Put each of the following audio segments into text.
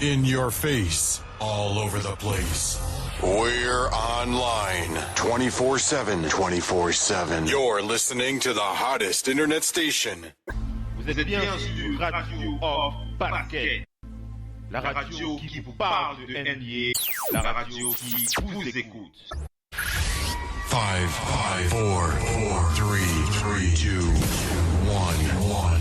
In your face, all over the place. We're online 24/7. 24/7. You're listening to the hottest internet station. Vous êtes bien sur Radio Off Parquet. La radio qui vous parle de NBA. La radio qui vous écoute. 5, 4, 3, 2, 1.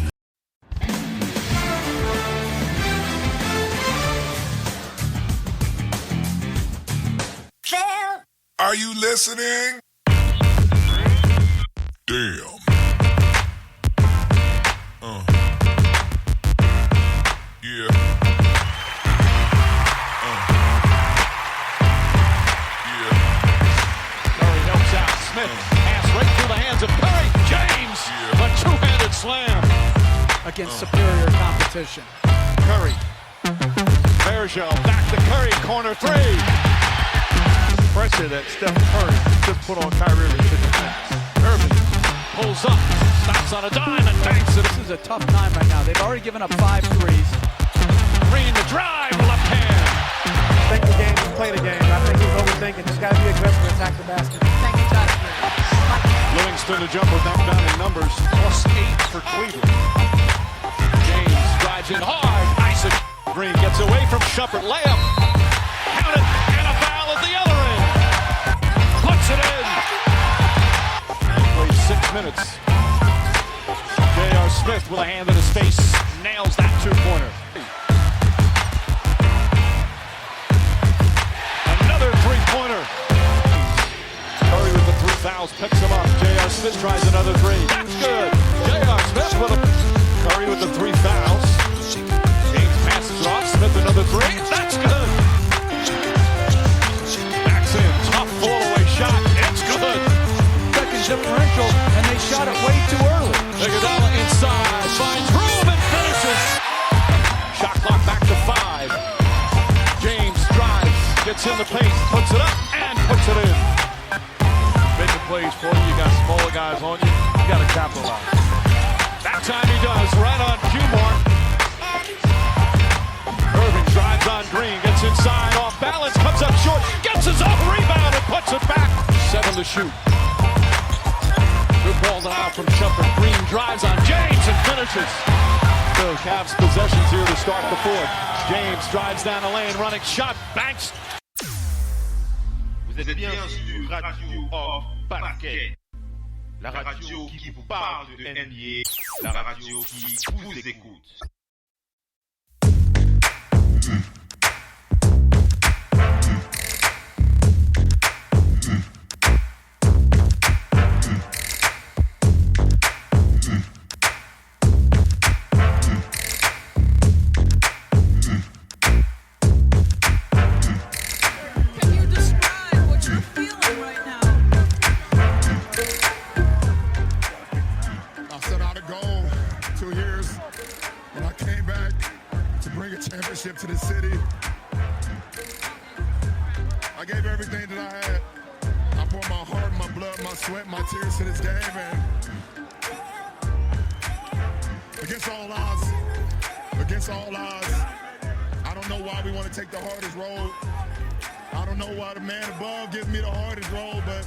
Are you listening? Damn. Yeah. Yeah. Curry helps out Smith. Pass right through the hands of Curry. James, a two-handed slam against superior competition. Curry. Bergeron back to Curry, corner three. Pressure that Steph Curry just put on Kyrie Irving. Irving pulls up, stops on a dime and banks it. This is a tough time right now. They've already given up 5 threes. Green the drive, left hand. Think the game, just play the game. I think he's overthinking. Just got to be aggressive and attack the basket. Thank you, Jonathan. Livingston, the jumper knocked down in numbers. +8 for Cleveland. James drives in hard. Nice. Green gets away from Shumpert. Layup. Count it. And a foul at the other end. Puts it in. And plays 6 minutes. J.R. Smith with a hand in his face. Nails that two-pointer. Another three-pointer. Curry with the 3 fouls, picks him up. J.R. Smith tries another three. That's good. J.R. Smith with Curry with the 3 fouls. James passes it off. Smith another 3. That's good. Backs in. Tough fall-away shot. It's good. Second differential, and they shot it way too early. Iguodala inside. Finds room and finishes. Shot clock back to 5. James drives. Gets in the paint. Puts it up and puts it in. Making plays for you. You got smaller guys on you. You got to capitalize. That time he does. Right on cue mark. Irving drives on Green. Gets inside. Off balance. Comes up short. Gets his own rebound and puts it back. 7 to shoot. Good ball out from Shumpert. Green drives on James and finishes. The Cavs possessions here to start the fourth. James drives down the lane. Running shot. Banks. Vous êtes bien sur Radio Off Parquet. La radio qui vous parle de NBA. La radio qui vous écoute. To the city. I gave everything that I had. I poured my heart, my blood, my sweat, my tears to this game, and against all odds, I don't know why we want to take the hardest road. I don't know why the man above gives me the hardest road, but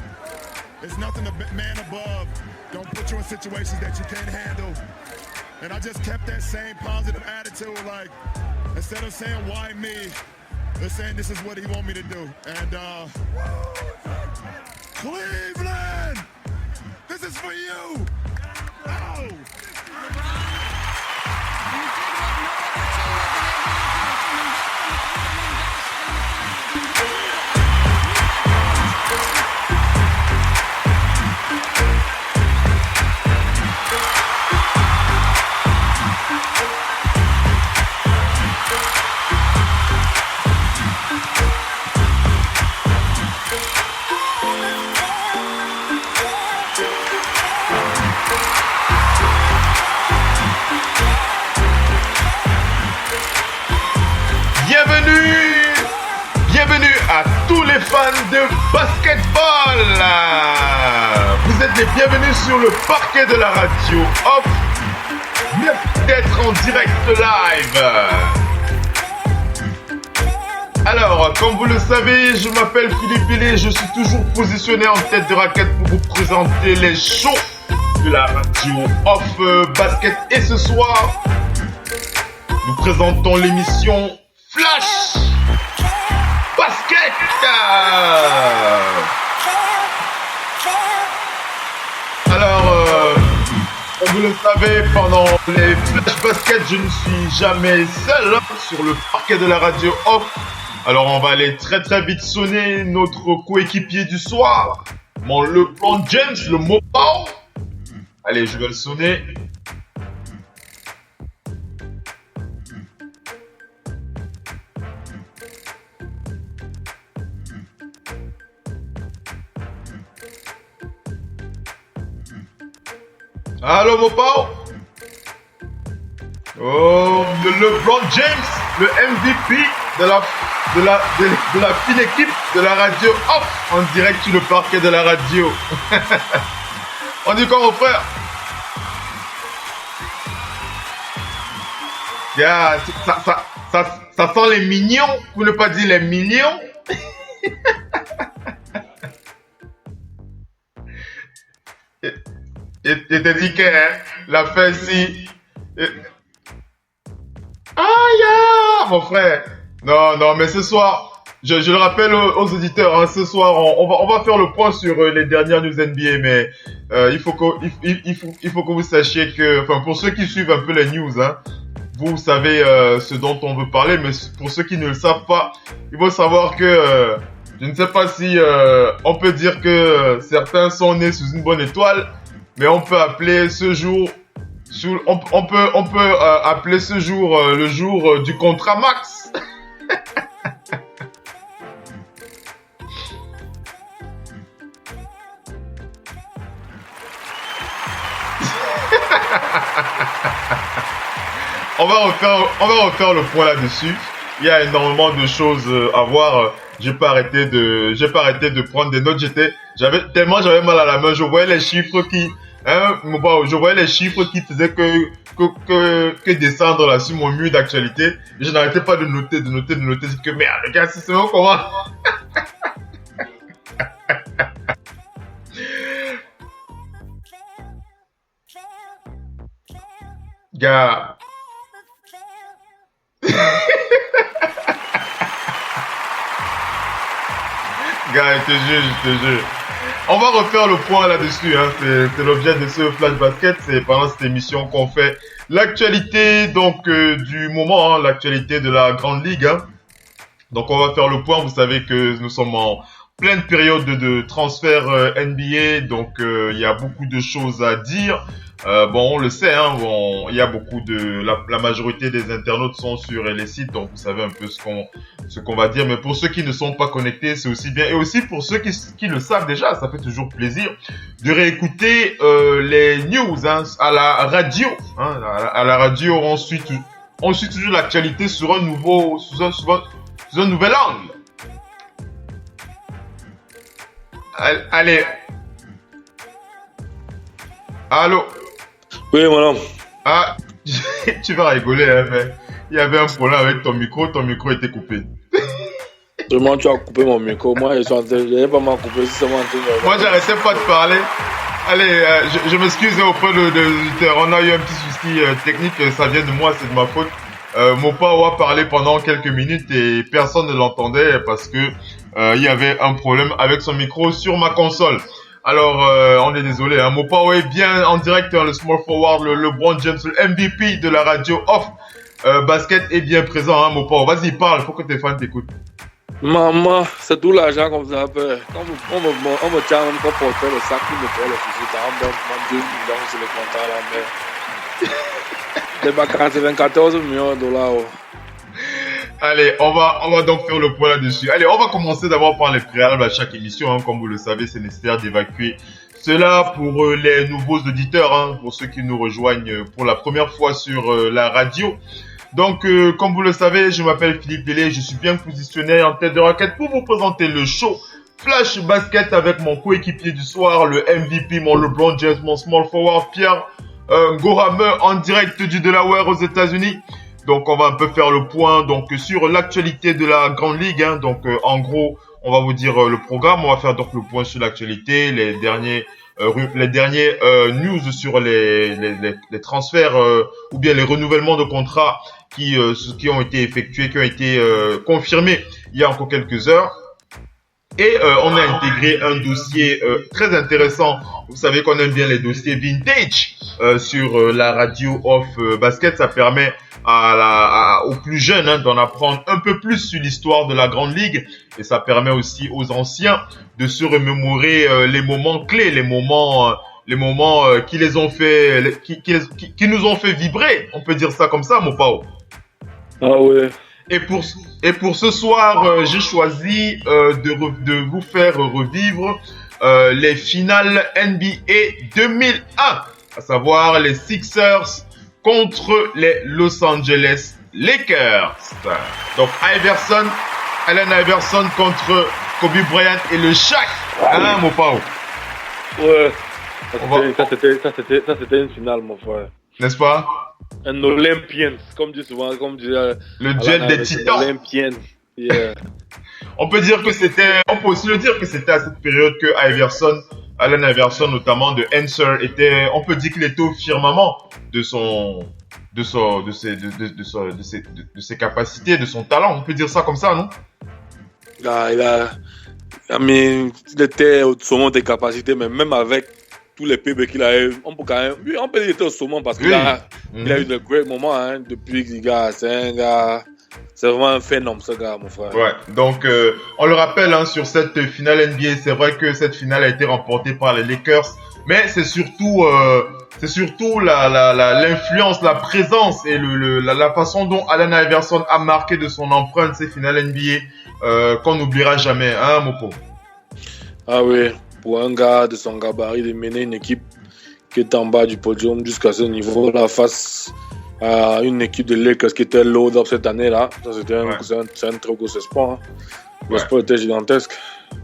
it's nothing the man above don't put you in situations that you can't handle. And I just kept that same positive attitude, like, instead of saying, why me, they're saying this is what he want me to do. And Cleveland, this is for you. Oh. Bienvenue à tous les fans de basketball. Vous êtes les bienvenus sur le parquet de la radio Off. Merci d'être en direct live. Alors, comme vous le savez, je m'appelle Philippe Billet, je suis toujours positionné en tête de raquette pour vous présenter les shows de la radio Off Basket. Et ce soir, nous présentons l'émission Flash Basket. Alors, comme vous le savez, pendant les Flash Basket, je ne suis jamais seul sur le parquet de la radio Off. Alors, on va aller très vite sonner notre coéquipier du soir, mon LeBron James, le Mopao. Allez, je vais le sonner. Allô, Mopao? Oh, le LeBron James, le MVP de la fine équipe de la radio Off, en direct sur le parquet de la radio. On dit quoi, mon frère? Yeah, ça sent les mignons, pour ne pas dire les millions. Et t'as dit que la fin si... Ah, yeah, mon frère. Non, mais ce soir, je le rappelle aux auditeurs, hein, ce soir, on va faire le point sur les dernières news NBA, mais il faut que vous sachiez que, enfin, pour ceux qui suivent un peu les news, hein, vous savez ce dont on veut parler, mais pour ceux qui ne le savent pas, il faut savoir que je ne sais pas si on peut dire que certains sont nés sous une bonne étoile, mais on peut appeler ce jour on peut appeler ce jour le jour du contrat max. On va refaire le point là-dessus. Il y a énormément de choses à voir. J'ai pas arrêté de prendre des notes. J'avais mal à la main. Je voyais les chiffres qui faisaient que descendre là sur mon mur d'actualité. Et je n'arrêtais pas de noter. C'est que merde, les gars, c'est bon comment? Gars. Gars, je te jure. On va refaire le point là-dessus, hein. C'est l'objet de ce Flash Basket. C'est pendant cette émission qu'on fait l'actualité donc du moment, hein, l'actualité de la Grande Ligue, hein. Donc on va faire le point. Vous savez que nous sommes en pleine période de transfert NBA, donc il y a beaucoup de choses à dire. Bon, on le sait, hein, il y a beaucoup la majorité des internautes sont sur les sites, donc vous savez un peu ce qu'on va dire. Mais pour ceux qui ne sont pas connectés, c'est aussi bien. Et aussi pour ceux qui le savent déjà, ça fait toujours plaisir de réécouter les news, hein, à la radio. Hein, à la radio, on suit toujours l'actualité sur un nouvel angle. Allez. Allô? Oui, madame. Ah, tu vas rigoler, hein, mais il y avait un problème avec ton micro était coupé. Vraiment, tu as coupé mon micro. Moi, je n'ai pas mal coupé, c'est seulement un truc. Moi, j'arrêtais pas de parler. Allez, je m'excuse auprès de l'auditeur. On a eu un petit souci technique, ça vient de moi, c'est de ma faute. Mopao a parlé pendant quelques minutes et personne ne l'entendait parce que il y avait un problème avec son micro sur ma console. Alors, on est désolé, hein. Mopao est bien en direct, hein, le small forward, le LeBron James, le MVP de la radio Off Basket est bien présent, hein, Mopao. Vas-y, parle, faut que tes fans t'écoutent. Maman, c'est tout l'argent qu'on vous appelle. Quand on me tient même qu'on portait le sac, on me fait le fusil, on me 2 millions sur le compte là, mais... C'est pas 94 millions de dollars. Oh. Allez, on va donc faire le point là-dessus. Allez, on va commencer d'abord par les préalables à chaque émission. Hein. Comme vous le savez, c'est nécessaire d'évacuer cela pour les nouveaux auditeurs, hein, pour ceux qui nous rejoignent pour la première fois sur la radio. Donc, comme vous le savez, je m'appelle Philippe Billet, je suis bien positionné en tête de raquette pour vous présenter le show Flash Basket avec mon coéquipier du soir, le MVP, mon LeBron James, mon small forward Pierre Goramer en direct du Delaware aux États-Unis. Donc on va un peu faire le point donc sur l'actualité de la Grande Ligue. Hein. Donc en gros, on va vous dire le programme. On va faire donc le point sur l'actualité, les derniers news sur les transferts ou bien les renouvellements de contrats qui ont été effectués, qui ont été confirmés il y a encore quelques heures. Et on a intégré un dossier très intéressant. Vous savez qu'on aime bien les dossiers vintage sur la radio off basket. Ça permet aux plus jeunes d'en apprendre un peu plus sur l'histoire de la Grande Ligue. Et ça permet aussi aux anciens de se remémorer les moments clés, les moments qui les ont fait, qui nous ont fait vibrer. On peut dire ça comme ça, mon Pao. Ah ouais. Et pour ce soir, j'ai choisi de vous faire revivre les finales NBA 2001, à savoir les Sixers contre les Los Angeles Lakers. Donc Allen Iverson contre Kobe Bryant et le Shaq, hein, mon Pao. Ouais. Ça c'était une finale, mon frère. N'est-ce pas? Un Olympian, comme dit souvent, le duel des titans. Olympian. Yeah. On peut aussi le dire que c'était à cette période que Allen Iverson notamment de Answer on peut dire qu'il était au firmament de ses capacités, de son talent. On peut dire ça comme ça, non? Il était au sommet des capacités, mais même avec tous les PB qu'il a eu, on peut dire qu'il était au sommet parce qu'il a eu de great moments, hein, depuis que c'est vraiment un phénomène, ce gars, mon frère. Ouais, donc on le rappelle, hein, sur cette finale NBA, c'est vrai que cette finale a été remportée par les Lakers, mais c'est surtout l'influence, la présence et la façon dont Allen Iverson a marqué de son empreinte ces finales NBA qu'on n'oubliera jamais, hein, Mopo. Ah oui. Pour un gars de son gabarit, de mener une équipe qui est en bas du podium jusqu'à ce niveau-là face à une équipe de Lakers qui était load up cette année-là. Ça, c'est un très gros espoir. Hein. Le sport était gigantesque.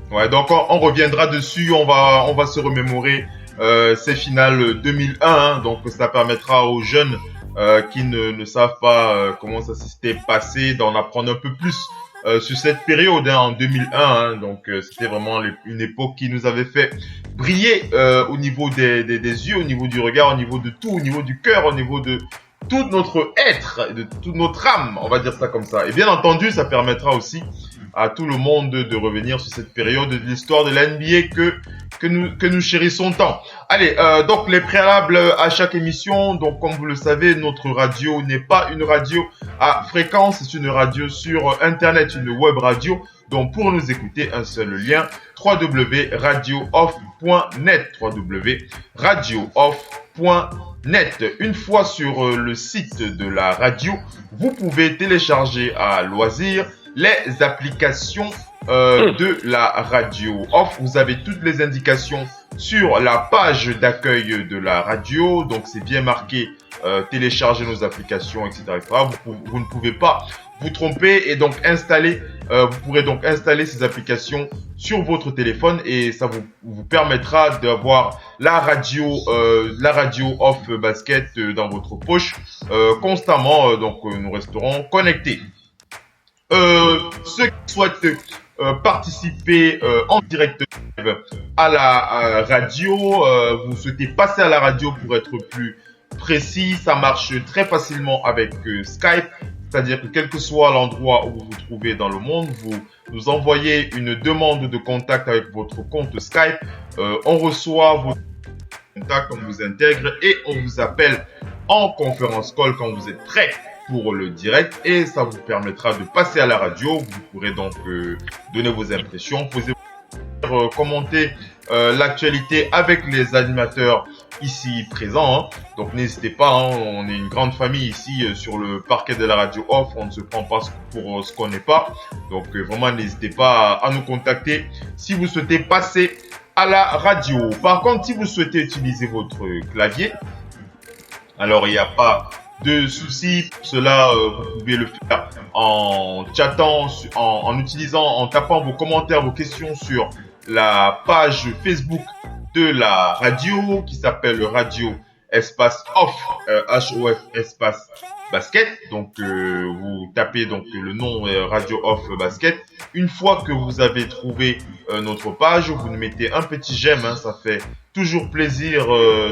Ouais, donc on reviendra dessus. On va se remémorer ces finales 2001. Hein, donc ça permettra aux jeunes qui ne savent pas comment ça s'était passé d'en apprendre un peu plus. Sur cette période, hein, en 2001, hein, donc c'était vraiment une époque qui nous avait fait briller au niveau des yeux, au niveau du regard, au niveau de tout, au niveau du cœur, au niveau de tout notre être, de toute notre âme, on va dire ça comme ça. Et bien entendu, ça permettra aussi à tout le monde de revenir sur cette période de l'histoire de la NBA que nous chérissons tant. Allez, donc les préalables à chaque émission. Donc comme vous le savez, notre radio n'est pas une radio à fréquence, c'est une radio sur Internet, une web radio. Donc pour nous écouter, un seul lien, www.radiooff.net, www.radiooff.net. Une fois sur le site de la radio, vous pouvez télécharger à loisir les applications de la radio off. Vous avez toutes les indications sur la page d'accueil de la radio. Donc c'est bien marqué télécharger nos applications, etc. Vous ne pouvez pas vous tromper et donc vous pourrez donc installer ces applications sur votre téléphone et ça vous permettra d'avoir la radio off basket dans votre poche constamment. Donc nous resterons connectés. Ceux qui souhaitent participer en direct à la radio, vous souhaitez passer à la radio pour être plus précis, ça marche très facilement avec Skype, c'est-à-dire que quel que soit l'endroit où vous vous trouvez dans le monde, vous nous envoyez une demande de contact avec votre compte Skype, on reçoit vos contacts, on vous intègre et on vous appelle en conférence call quand vous êtes prêt pour le direct et ça vous permettra de passer à la radio. Vous pourrez donc donner vos impressions, poser, commenter l'actualité avec les animateurs ici présents. Hein. Donc n'hésitez pas, hein, on est une grande famille ici sur le parquet de la radio off. On ne se prend pas pour ce qu'on n'est pas. Donc vraiment n'hésitez pas à nous contacter si vous souhaitez passer à la radio. Par contre, si vous souhaitez utiliser votre clavier, alors il n'y a pas de soucis. Pour cela, vous pouvez le faire en chattant, en tapant vos commentaires, vos questions sur la page Facebook de la radio qui s'appelle Radio espace off, HOF espace basket. Donc vous tapez donc le nom Radio Off Basket. Une fois que vous avez trouvé notre page, vous nous mettez un petit j'aime, hein, ça fait toujours plaisir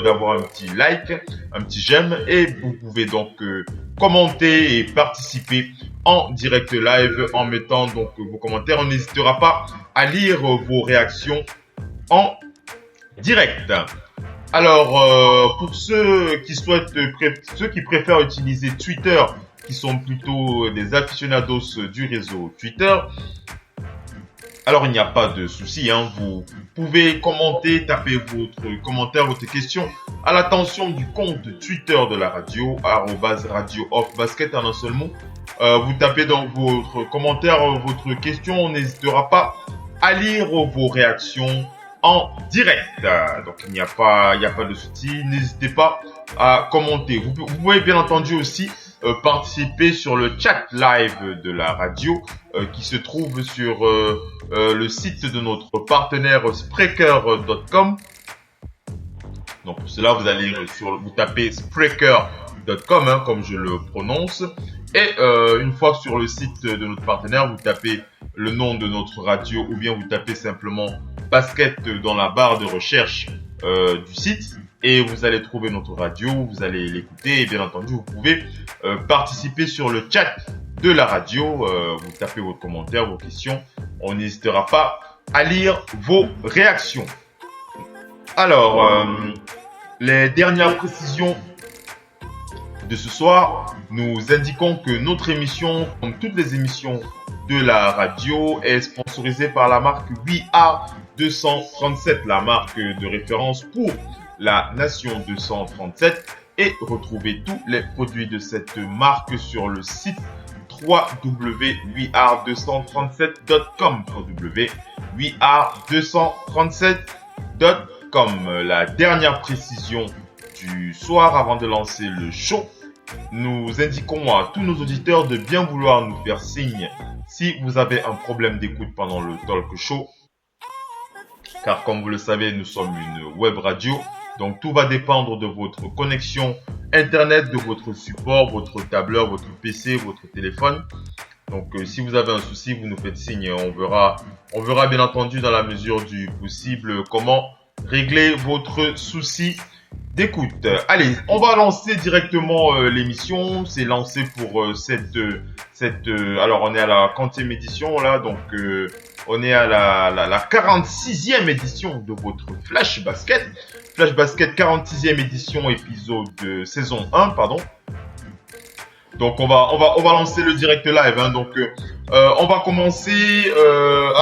d'avoir un petit like, un petit j'aime, et vous pouvez donc commenter et participer en direct live en mettant donc vos commentaires. On n'hésitera pas à lire vos réactions en direct. Alors, pour ceux qui ceux qui préfèrent utiliser Twitter, qui sont plutôt des aficionados du réseau Twitter, alors il n'y a pas de souci, hein, vous pouvez commenter, taper votre commentaire, votre question à l'attention du compte Twitter de la radio, @radio_off_basket en un seul mot. Vous tapez dans votre commentaire votre question, on n'hésitera pas à lire vos réactions en direct. Donc il n'y a pas de souci, n'hésitez pas à commenter. Vous pouvez bien entendu aussi participer sur le chat live de la radio qui se trouve sur le site de notre partenaire Spreaker.com. Donc pour cela vous allez vous tapez Spreaker.com, hein, comme je le prononce, et une fois sur le site de notre partenaire, vous tapez le nom de notre radio ou bien vous tapez simplement basket dans la barre de recherche du site et vous allez trouver notre radio, vous allez l'écouter et bien entendu vous pouvez participer sur le chat de la radio, vous tapez votre commentaire, vos questions, on n'hésitera pas à lire vos réactions. Alors, les dernières précisions de ce soir, nous indiquons que notre émission, comme toutes les émissions de la radio, est sponsorisée par la marque WeAre237, la marque de référence pour la nation 237, et retrouvez tous les produits de cette marque sur le site www.weare237.com, www.weare237.com. La dernière précision du soir avant de lancer le show, nous indiquons à tous nos auditeurs de bien vouloir nous faire signe si vous avez un problème d'écoute pendant le talk show, car comme vous le savez, nous sommes une web radio, donc tout va dépendre de votre connexion internet, de votre support, votre tableur, votre PC, votre téléphone. Donc si vous avez un souci, vous nous faites signe, on verra bien entendu dans la mesure du possible comment régler votre souci d'écoute. Allez, on va lancer directement l'émission. C'est lancé pour alors on est à la 40e édition là, donc on est à la 46e édition de votre Flash Basket. Flash Basket 46e édition, épisode saison 1, pardon. Donc on va lancer le direct live, hein. Donc on va commencer.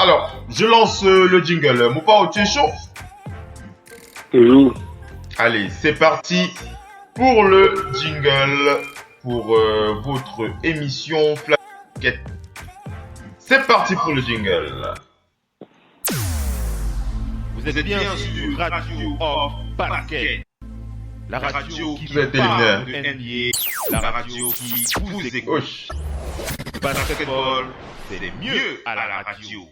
Alors, je lance le jingle. Moupao, tu es chaud? Allez, c'est parti pour le jingle pour votre émission Flash Basket. C'est parti pour le jingle. Vous êtes bien sur Radio Off Basket, la radio qui vous parle de NBA, la radio qui vous écoute. Basketball, c'est mieux à la radio.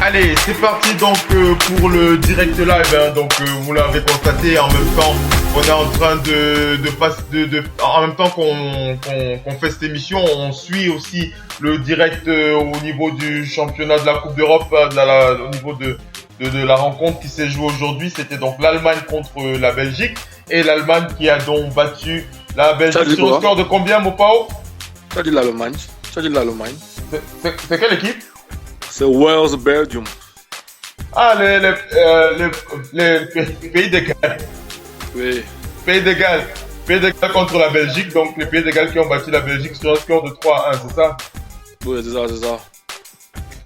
Allez, c'est parti donc pour le direct live, hein. Donc vous l'avez constaté, en même temps on est en train en même temps qu'on fait cette émission, on suit aussi le direct au niveau du championnat de la Coupe d'Europe, au niveau de la rencontre qui s'est jouée aujourd'hui. C'était donc l'Allemagne contre la Belgique, et l'Allemagne qui a donc battu la Belgique sur le score de combien, Mopao? Ça dit l'Allemagne. C'est quelle équipe? C'est Wales, Belgium. Ah, les pays de Galles. Oui. Pays de Galles contre la Belgique. Donc, les pays de Galles qui ont battu la Belgique sur un score de 3-1, c'est ça? Oui, c'est ça.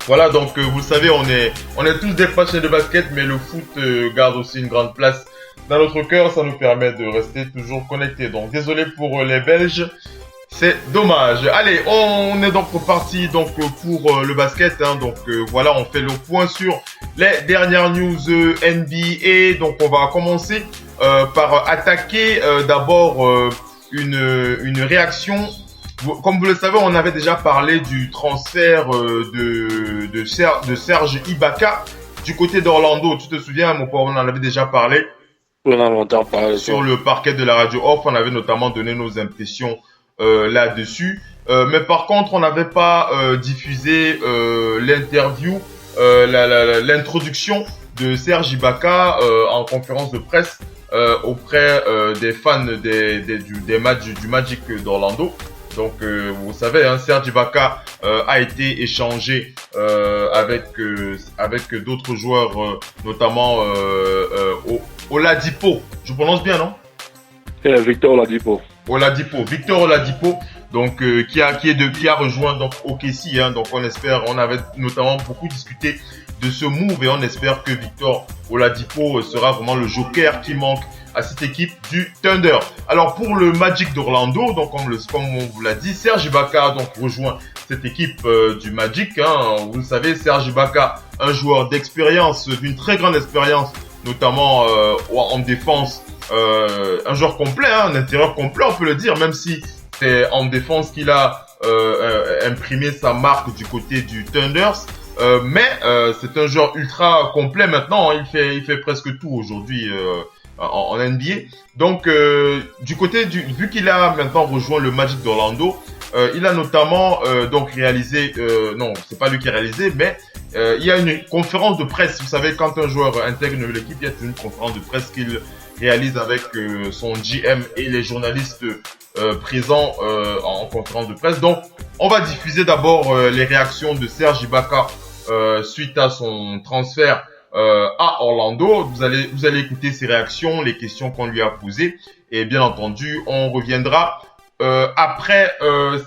Voilà, donc vous le savez, on est tous des passionnés de basket, mais le foot garde aussi une grande place dans notre cœur. Ça nous permet de rester toujours connectés. Donc, désolé pour les Belges C'est dommage. Allez, on est donc reparti donc pour le basket. Hein, donc voilà, on fait le point sur les dernières news NBA. Donc on va commencer par attaquer d'abord une réaction. Comme vous le savez, on avait déjà parlé du transfert de Serge Ibaka du côté d'Orlando. Tu te souviens, mon pauvre, on en avait déjà parlé. On a longtemps parlé. Sur le parquet de la radio off, on avait notamment donné nos impressions là-dessus. Mais par contre, on n'avait pas diffusé l'interview, l'introduction de Serge Ibaka en conférence de presse auprès des fans des matchs du Magic d'Orlando. Donc, vous savez, hein, Serge Ibaka a été échangé avec d'autres joueurs, notamment Oladipo. Je prononce bien, non? Victor Oladipo. Victor Oladipo. Donc, qui a rejoint donc OKC. Hein, donc, on avait notamment beaucoup discuté de ce move et on espère que Victor Oladipo sera vraiment le joker qui manque à cette équipe du Thunder. Alors pour le Magic d'Orlando, donc comme on vous l'a dit, Serge Ibaka a donc rejoint cette équipe du Magic. Hein. Vous le savez, Serge Ibaka, un joueur d'expérience, d'une très grande expérience, notamment en défense, un joueur complet, hein, un intérieur complet, on peut le dire, même si c'est en défense qu'il a imprimé sa marque du côté du Thunders. Mais c'est un joueur ultra complet maintenant. Hein. Il fait presque tout aujourd'hui en NBA. Donc du côté vu qu'il a maintenant rejoint le Magic d'Orlando, il a notamment donc réalisé non, c'est pas lui qui a réalisé, mais il y a une conférence de presse. Vous savez, quand un joueur intègre l'équipe, il y a une conférence de presse qu'il réalise avec son GM et les journalistes présents en conférence de presse. Donc on va diffuser d'abord les réactions de Serge Ibaka suite à son transfert à Orlando. Vous allez écouter ses réactions, les questions qu'on lui a posées, et bien entendu on reviendra après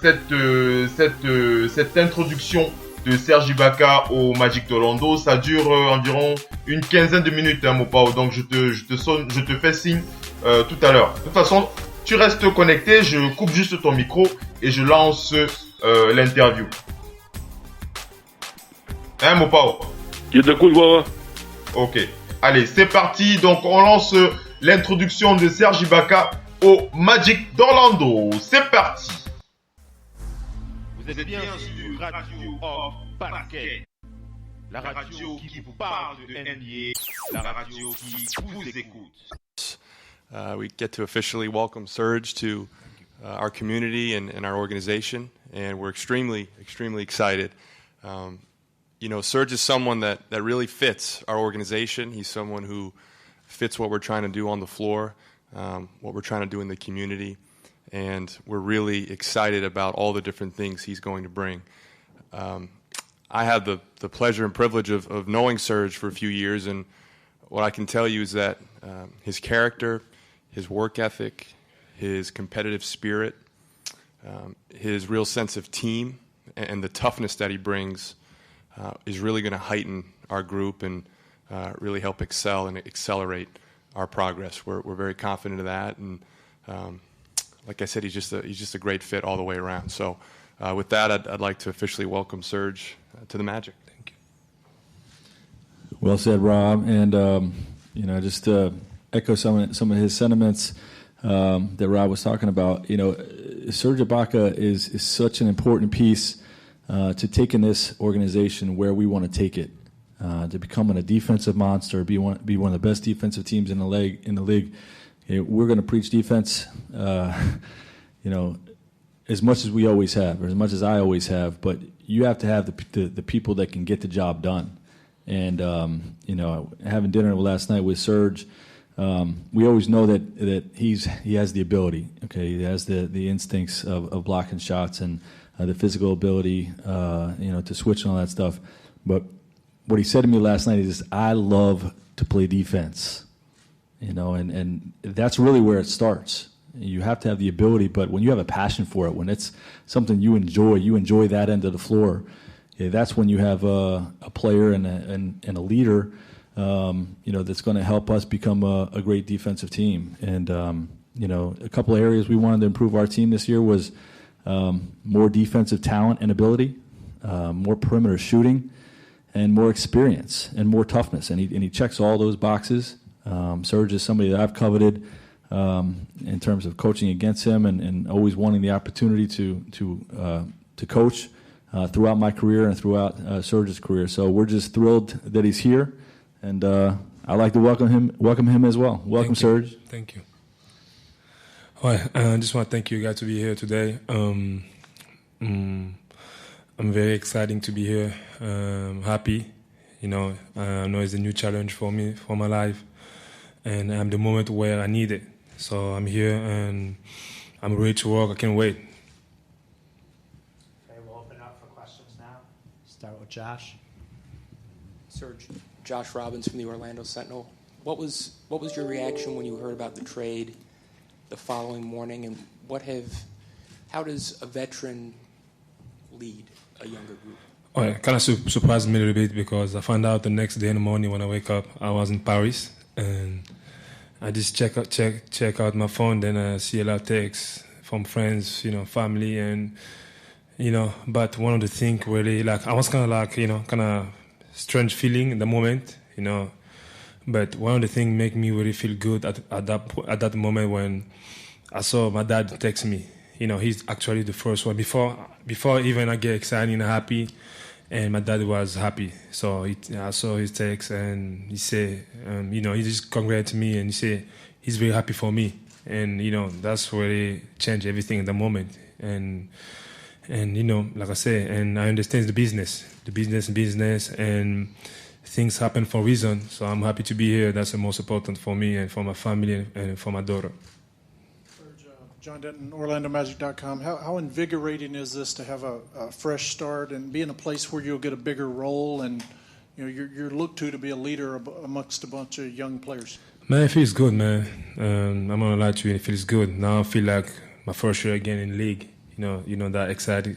cette introduction de Serge Ibaka au Magic d'Orlando. Ça dure environ une quinzaine de minutes, hein, Mopao. Donc je te fais signe tout à l'heure. De toute façon, tu restes connecté, je coupe juste ton micro et je lance l'interview. Hein, Mopao? Il te cool, voilà. Ok. Allez, c'est parti. Donc, on lance l'introduction de Serge Ibaka au Magic d'Orlando. C'est parti. Vous êtes bien sur Radio Off Basket. La radio qui vous parle de NBA. La radio qui vous écoute. We get to officially welcome Serge to our community and our organization, and we're extremely, extremely excited. You know, Serge is someone that really fits our organization. He's someone who fits what we're trying to do on the floor, what we're trying to do in the community, and we're really excited about all the different things he's going to bring. I had the pleasure and privilege of knowing Serge for a few years, and what I can tell you is that his character, his work ethic, his competitive spirit, his real sense of team, and the toughness that he brings is really going to heighten our group and really help excel and accelerate our progress. We're very confident of that, and like I said, he's just a great fit all the way around. So with that, I'd like to officially welcome Serge to the Magic. Thank you. Well said, Rob, and you know, just to echo some of his sentiments that Rob was talking about. You know, Serge Ibaka is such an important piece to taking this organization where we want to take it, to becoming a defensive monster, be one of the best defensive teams in the league. We're going to preach defense, you know, as much as we always have, or as much as I always have. But you have to have the people that can get the job done. And you know, having dinner last night with Serge, we always know that he has the ability. Okay, he has the instincts of blocking shots and the physical ability, you know, to switch and all that stuff. But what he said to me last night is, "I love to play defense," you know, and that's really where it starts. You have to have the ability, but when you have a passion for it, when it's something you enjoy that end of the floor, that's when you have a player and a leader, you know, that's going to help us become a great defensive team. And you know, a couple of areas we wanted to improve our team this year was more defensive talent and ability, more perimeter shooting, and more experience and more toughness. And he checks all those boxes. Serge is somebody that I've coveted in terms of coaching against him and always wanting the opportunity to coach throughout my career and throughout Serge's career. So we're just thrilled that he's here, and I'd like to welcome him as well. Welcome, Serge. Thank you. Well, I just want to thank you guys to be here today. I'm very excited to be here. Happy, I know it's a new challenge for me, for my life, and I'm the moment where I need it. So I'm here and I'm ready to work. I can't wait. Okay, we'll open it up for questions now. Start with Josh. Serge, Josh Robbins from the Orlando Sentinel. What was your reaction when you heard about the trade the following morning, and how does a veteran lead a younger group? Oh, it kind of surprised me a little bit because I found out the next day in the morning when I wake up I was in Paris, and I just check out my phone. Then I see a lot of texts from friends, family, and But one of the things really, I was kind of strange feeling in the moment, But one of the things make me really feel good at that moment when I saw my dad text me. He's actually the first one before even I get excited and happy, and my dad was happy. So I saw his text and he said, he just congratulated me and he said he's very happy for me, and that's really changed everything in the moment. And like I said, and I understand the business, and things happen for a reason. So I'm happy to be here. That's the most important for me and for my family and for my daughter. John Denton, OrlandoMagic.com. How invigorating is this to have a fresh start and be in a place where you'll get a bigger role and you're looked to be a leader amongst a bunch of young players? Man, it feels good, man. I'm not gonna lie to you, it feels good. Now I feel like my first year again in league. That excited,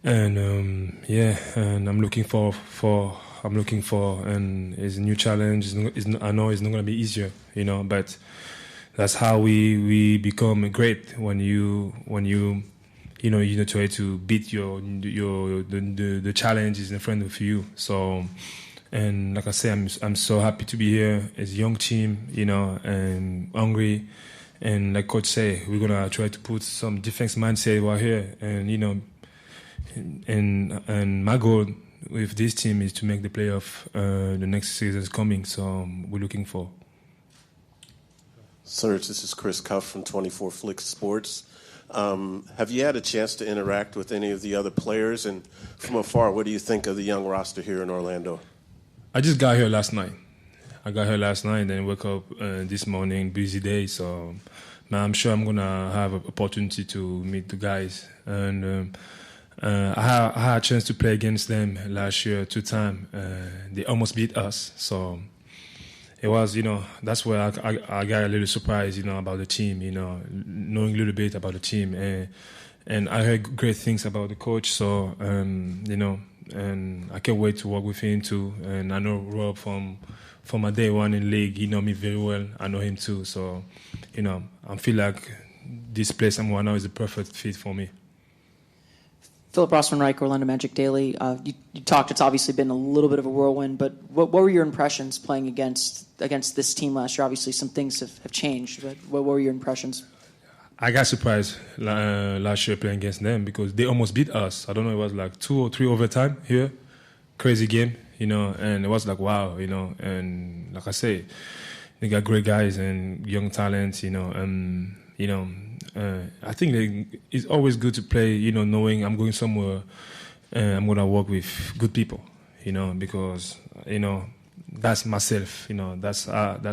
and and I'm looking for, and it's a new challenge. I know it's not gonna be easier, but that's how we become great when you try to beat the challenges in front of you. So, and like I say, I'm so happy to be here. It's a young team, and hungry. And like Coach say, we're gonna try to put some defense mindset right here, and and my goal with this team is to make the playoff the next season is coming. So we're looking for. Serge, this is Chris Cuff from 24 Flicks Sports. Have you had a chance to interact with any of the other players? And from afar, what do you think of the young roster here in Orlando? I just got here last night. Then woke up this morning, busy day. So I'm sure I'm going to have an opportunity to meet the guys. And I had a chance to play against them last year 2 times. They almost beat us. So it was, that's where I got a little surprised, about the team, knowing a little bit about the team. And I heard great things about the coach. So, and I can't wait to work with him too. And I know Rob from my day one in league. He know me very well. I know him too. So, I feel like this place I'm going now is the perfect fit for me. Philip Rossman-Reich, Orlando Magic Daily. You talked, it's obviously been a little bit of a whirlwind, but what were your impressions playing against this team last year? Obviously some things have changed, but what were your impressions? I got surprised last year playing against them because they almost beat us. I don't know, it was like 2 or 3 overtime here. Crazy game, and it was like, wow, and like I say, they got great guys and young talents, and, I think it's always good to play, knowing I'm going somewhere and I'm going to work with good people, because, that's myself, that's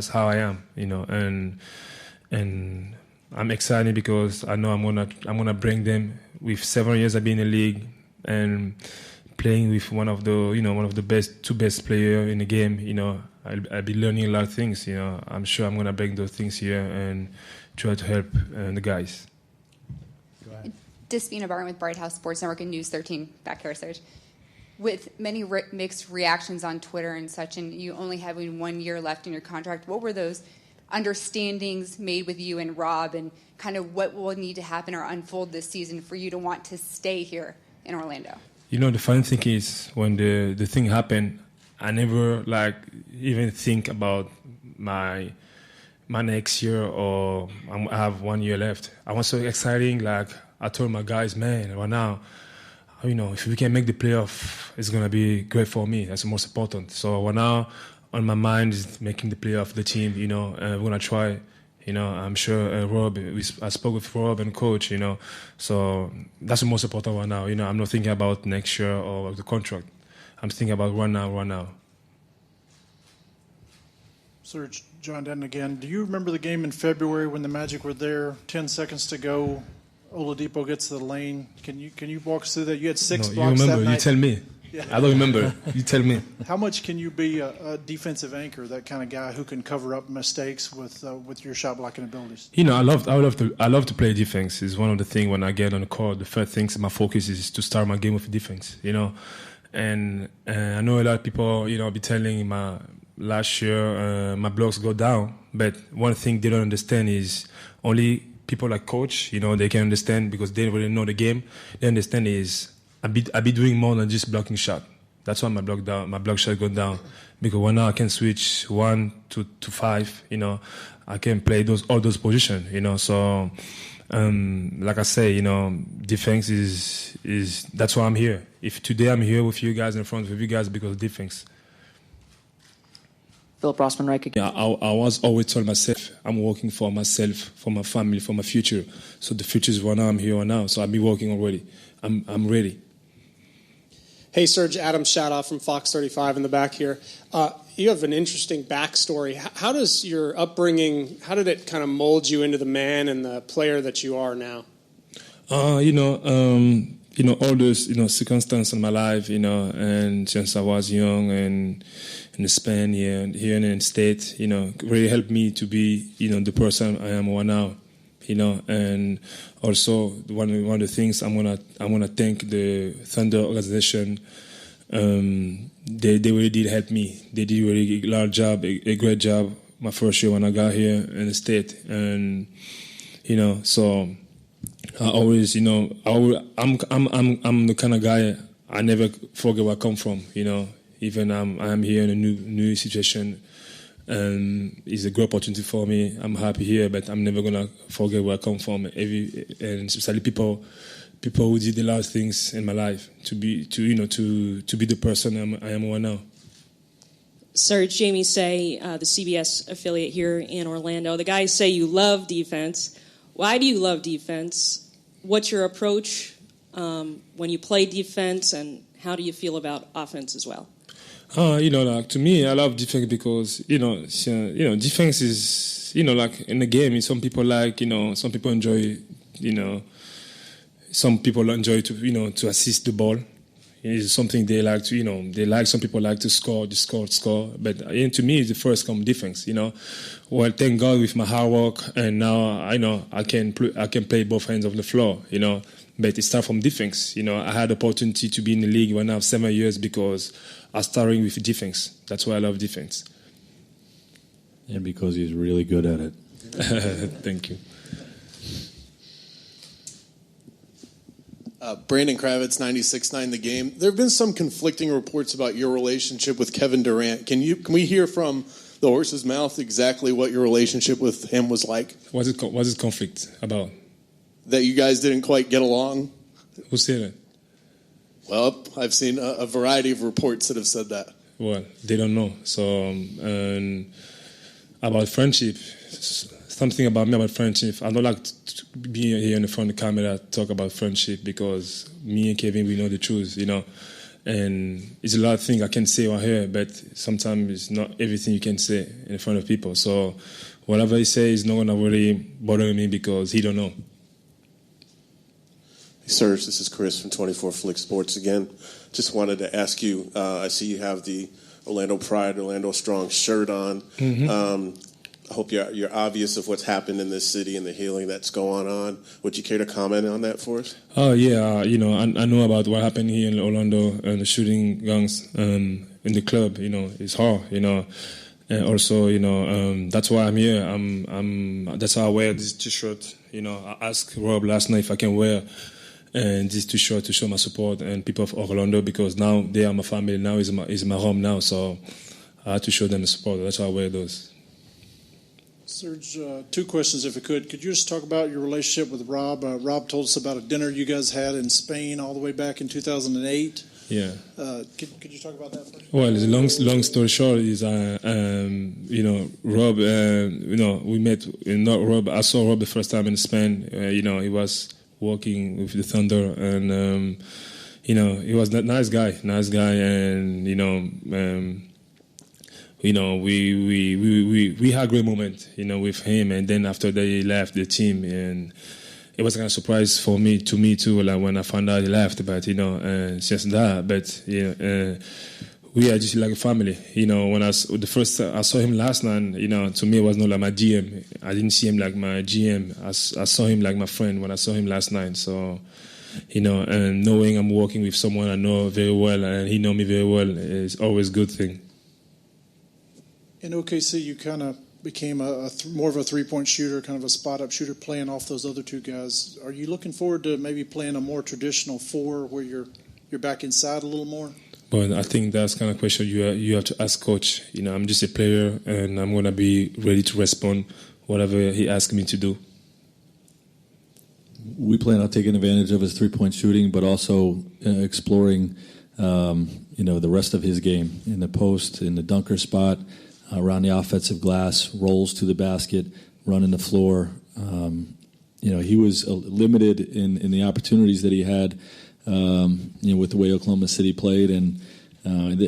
how I am, and I'm excited because I know I'm gonna bring them. With 7 years I've been in the league and playing with one of the two best players in the game, I'll be learning a lot of things, I'm sure I'm gonna bring those things here and try to help the guys. Go ahead. Despina Barton with Bright House Sports Network and News 13 back here, Serge. With many mixed reactions on Twitter and such, and you only having 1 year left in your contract, what were those understandings made with you and Rob, and kind of what will need to happen or unfold this season for you to want to stay here in Orlando? You know, the funny thing is, when the thing happened, I never like even think about my next year, or I have 1 year left. I was so exciting. Like I told my guys, man, right now, you know, if we can make the playoff, it's gonna be great for me. That's the most important. So right now, on my mind is making the playoff, the team. You know, we're gonna try. You know, I'm sure Rob. I spoke with Rob and coach. You know, so that's the most important right now. You know, I'm not thinking about next year or the contract. I'm thinking about right now. Serge, John Denton again. Do you remember the game in February when the Magic were there, 10 seconds to go, Oladipo gets to the lane? Can you walk us through that? You had six blocks you that remember, night. you tell me. Yeah. I don't remember. You tell me. How much can you be a defensive anchor, that kind of guy who can cover up mistakes with your shot blocking abilities? You know, I love to play defense. It's one of the things when I get on the court. The first things my focus is to start my game with defense. You know, and I know a lot of people, you know, be telling last year my blocks go down, but one thing they don't understand is only people like coach, you know, they can understand because they really know the game. They understand is I be doing more than just blocking shot. That's why my block shot go down, because when now I can switch 1 to 5, you know, I can play all those positions, you know. So like I say, you know, defense is that's why I'm here. If today I'm here with you guys in front of you guys because of defense. Philip Rossman-Reich again. Yeah, I was always told myself, I'm working for myself, for my family, for my future. So the future is right now, I'm here right now. So I've been working already. I'm ready. Hey, Serge, Adam Shadoff from Fox 35 in the back here. You have an interesting backstory. How does your upbringing, how did it kind of mold you into the man and the player that you are now? You know, all those, you know, circumstances in my life, you know, and since I was young and in Spain here in the States, you know, really helped me to be, you know, the person I am right now, you know. And also one of the things I'm gonna thank the Thunder organization. They really did help me. They did a really large job, a great job. My first year when I got here in the state, and you know, so. I always, you know, I'm the kind of guy I never forget where I come from. You know, even I'm here in a new situation, and it's a great opportunity for me. I'm happy here, but I'm never gonna forget where I come from. And especially people who did a lot of things in my life to be the person I am right now. Serge, Jamie Say, the CBS affiliate here in Orlando. The guys say you love defense. Why do you love defense? What's your approach when you play defense, and how do you feel about offense as well? You know, like to me, I love defense because you know, defense is, you know, like in the game. Some people like, you know, some people enjoy, you know, some people enjoy to assist the ball. It's something they like to, you know, some people like to score. But to me, it's the first come defense, you know. Well, thank God with my hard work, and now I know I can play both ends of the floor, you know. But it starts from defense, you know. I had the opportunity to be in the league when I have 7 years because I started with defense. That's why I love defense. And because he's really good at it. Thank you. Brandon Kravitz, 96.9 The Game. There have been some conflicting reports about your relationship with Kevin Durant. Can we hear from the horse's mouth exactly what your relationship with him was like? What's it conflict about? That you guys didn't quite get along? Who said it? Well, I've seen a variety of reports that have said that. Well, they don't know. So, about friendship, something about me about friendship. I don't like to be here in front of the camera talk about friendship because me and Kevin, we know the truth, you know. And it's a lot of things I can say right here, but sometimes it's not everything you can say in front of people. So whatever he says is not going to really bother me because he don't know. Hey, Serge, this is Chris from 24 Flick Sports again. Just wanted to ask you, I see you have the Orlando Pride, Orlando Strong shirt on. Mm-hmm. I hope you're obvious of what's happened in this city and the healing that's going on. Would you care to comment on that for us? Oh, yeah. You know, I know about what happened here in Orlando and the shooting guns in the club. You know, it's hard, you know. And also, that's why I'm here. That's how I wear this T-shirt. I asked Rob last night if I can wear this T-shirt to show my support and people of Orlando, because now they are my family. Now is my home now, so I had to show them the support. That's why I wear those. Serge, 2 questions if you could. Could you just talk about your relationship with Rob? Rob told us about a dinner you guys had in Spain all the way back in 2008. Yeah. Could you talk about that first? Well, the long story short is, Rob, we met. Rob, I saw Rob the first time in Spain. He was working with the Thunder, and he was a nice guy, and we had a great moment, with him. And then after they left the team, and it was kind of a surprise to me too, like when I found out he left. But since that, we are just like a family. When the first I saw him last night, to me it was not like my GM. I didn't see him like my GM. I saw him like my friend when I saw him last night. So, and knowing I'm working with someone I know very well and he know me very well is always a good thing. In OKC, you kind of became more of a three-point shooter, kind of a spot-up shooter, playing off those other 2 guys. Are you looking forward to maybe playing a more traditional 4 where you're back inside a little more? But I think that's kind of question you have to ask coach. I'm just a player, and I'm going to be ready to respond whatever he asks me to do. We plan on taking advantage of his three-point shooting, but also exploring, the rest of his game in the post, in the dunker spot, around the offensive glass, rolls to the basket, running the floor. He was limited in the opportunities that he had, with the way Oklahoma City played, and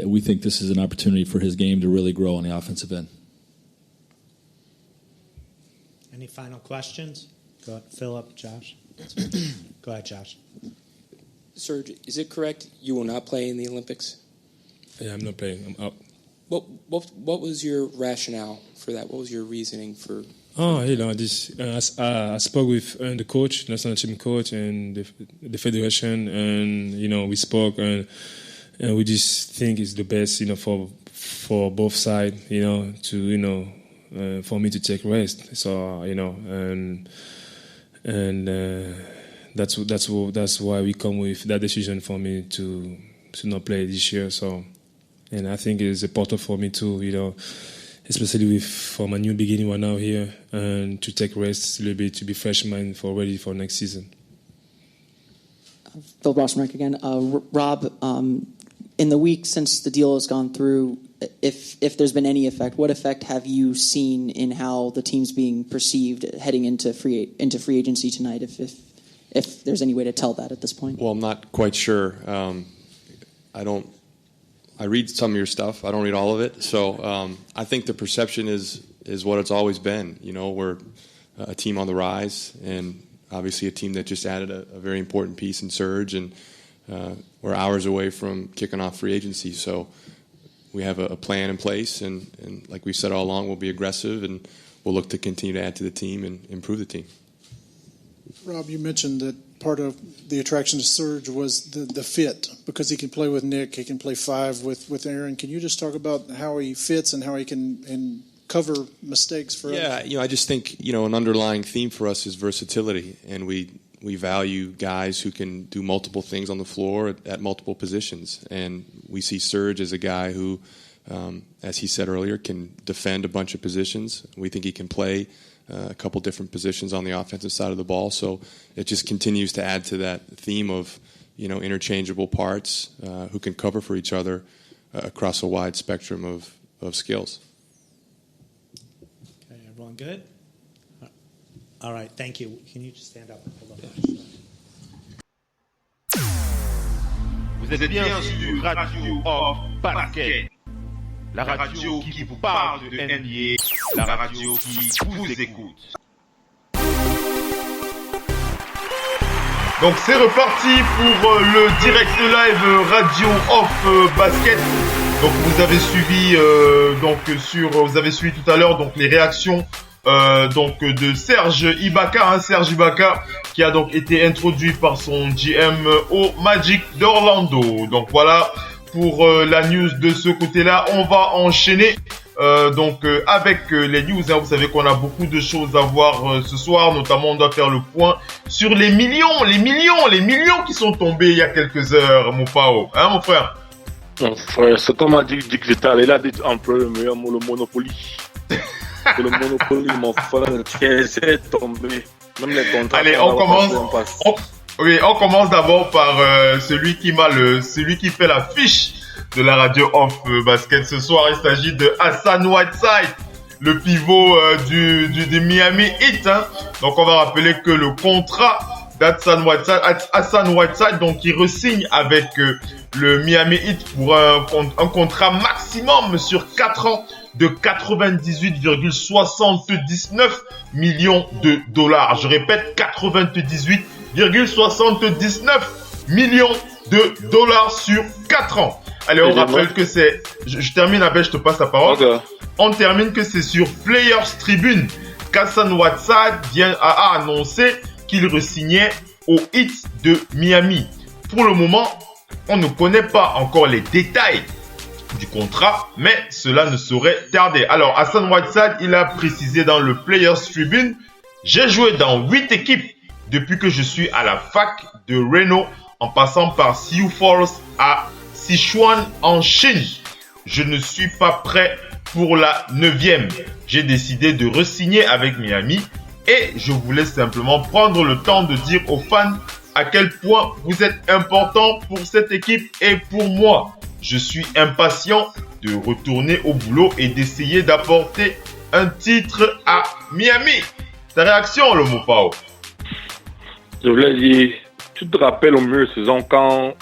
we think this is an opportunity for his game to really grow on the offensive end. Any final questions? Go ahead, Philip, Josh. Go ahead, Josh. Serge, is it correct you will not play in the Olympics? Yeah, I'm not playing. I'm out. What was your rationale for that? What was your reasoning for? I spoke with the coach, national team coach, and the federation, and we spoke, and we just think it's the best, for both sides, to for me to take rest. So that's why we come with that decision for me to not play this year. So. And I think it's important for me too, especially for my new beginning right now here, and to take rest a little bit, to be fresh mind ready for next season. Phil Rossman again. Rob, in the week since the deal has gone through, if there's been any effect, what effect have you seen in how the team's being perceived heading into free agency tonight? If there's any way to tell that at this point. Well, I'm not quite sure. I read some of your stuff. I don't read all of it. So I think the perception is what it's always been. We're a team on the rise, and obviously a team that just added a very important piece in Serge, and we're hours away from kicking off free agency. So we have a plan in place, and like we said all along, we'll be aggressive, and we'll look to continue to add to the team and improve the team. Rob, you mentioned that part of the attraction to Serge was the fit, because he can play with Nick, he can play 5 with Aaron. Can you just talk about how he fits and how he can cover mistakes for us? Yeah, I just think, an underlying theme for us is versatility, and we value guys who can do multiple things on the floor at multiple positions. And we see Serge as a guy who, as he said earlier, can defend a bunch of positions. We think he can play a couple different positions on the offensive side of the ball. So it just continues to add to that theme of, interchangeable parts who can cover for each other across a wide spectrum of skills. Okay, everyone good? All right, thank you. Can you just stand up? Hold on. Vous êtes bien sur Radio Hors Parquet. La radio qui vous parle de NBA, la radio qui vous écoute. Donc c'est reparti pour le direct live Radio Off Basket. Donc vous avez suivi vous avez suivi tout à l'heure donc les réactions de Serge Ibaka, Serge Ibaka qui a donc été introduit par son GM au Magic d'Orlando. Donc voilà pour la news de ce côté-là. On va enchaîner avec les news, hein, vous savez qu'on a beaucoup de choses à voir ce soir. Notamment, on doit faire le point sur les millions qui sont tombés il y a quelques heures, mon Pao. Hein, mon frère? Mon frère, c'est comme a dit Digital, il a dit un peu le meilleur mot, le Monopoly. Le Monopoly, mon frère, c'est tombé. Même les contrats. Allez, on commence. On commence d'abord par celui qui fait la fiche de la radio off basket ce soir. Il s'agit de Hassan Whiteside, le pivot du Miami Heat. Hein. Donc on va rappeler que le contrat d'Hassan Whiteside, donc il re-signe avec le Miami Heat pour un contrat maximum sur 4 ans de 98,79 millions de dollars. Je répète, 98,79 millions de dollars sur 4 ans. Allez, on rappelle que c'est... Je termine, Abel, je te passe la parole. Okay. On termine que c'est sur Players Tribune qu'Hassan Whiteside a annoncé qu'il re-signait au Heat de Miami. Pour le moment, on ne connaît pas encore les détails du contrat, mais cela ne saurait tarder. Alors, Hassan Whiteside, il a précisé dans le Players Tribune: j'ai joué dans 8 équipes depuis que je suis à la fac de Reno, en passant par Sioux Falls à Sichuan en Chine. Je ne suis pas prêt pour la 9e. J'ai décidé de re-signer avec Miami et je voulais simplement prendre le temps de dire aux fans à quel point vous êtes important pour cette équipe et pour moi. Je suis impatient de retourner au boulot et d'essayer d'apporter un titre à Miami. Ta réaction, le Mopao? Je voulais dire, tu te rappelles au milieu de saison quand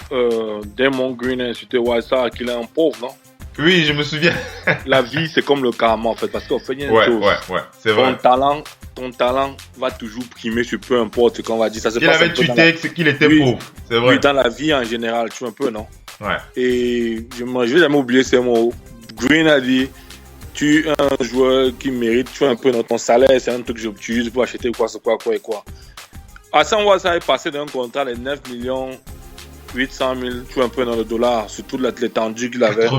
Damon Green a insulté Whiteside qu'il est un pauvre, non? Oui, je me souviens. La vie, c'est comme le karma, en fait, parce qu'on fait une chose. Ouais, c'est vrai. Ton talent va toujours primer sur peu importe ce qu'on va dire. Ça se il avait tweeté qu'il était pauvre, c'est vrai. Oui, dans la vie en général, tu vois un peu, non? Ouais. Et je vais jamais oublier ces mots. Green a dit, tu es un joueur qui mérite, tu vois un peu, dans ton salaire, c'est un truc que j'utilise pour acheter quoi. Hassan Whiteside est passé d'un contrat de 9 800 000, tu vois un peu dans le dollar, surtout l'étendue qu'il avait.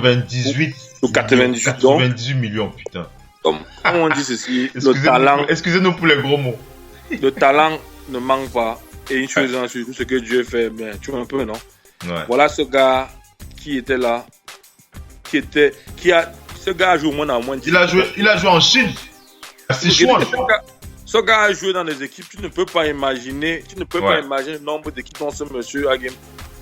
98 millions, putain. Comme on dit ceci, le talent. Excusez-nous pour les gros mots. Le talent ne manque pas. Et une chose, surtout ce que Dieu fait, ben, tu vois un peu, non? Ouais. Voilà ce gars qui était là, ce gars a joué au moins en moins. Il a joué en Chine. Ce gars a joué dans des équipes, tu ne peux pas imaginer le nombre d'équipes dont ce monsieur a gagné.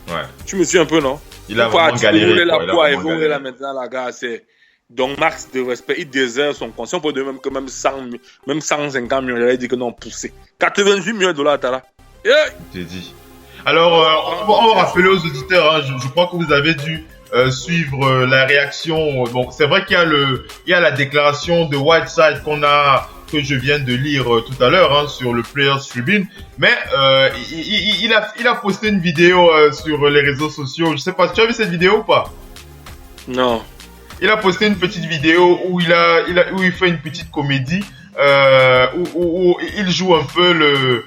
Ouais. Tu me suis un peu, non? Il a vraiment galéré. Là maintenant, la gars, c'est donc max de respect. Il désert son conscient pour de même que même 150 millions, il a dit que non, poussé. 88 millions de dollars, t'as là. J'ai dit. Alors, on va rappeler aux auditeurs, hein, je crois que vous avez dû suivre la réaction. Bon, c'est vrai qu'il y a la déclaration de Whiteside que je viens de lire tout à l'heure, hein, sur le Players Tribune, mais il a posté une vidéo sur les réseaux sociaux. Je sais pas, tu as vu cette vidéo ou pas? Non. Il a posté une petite vidéo où il fait une petite comédie où il joue un peu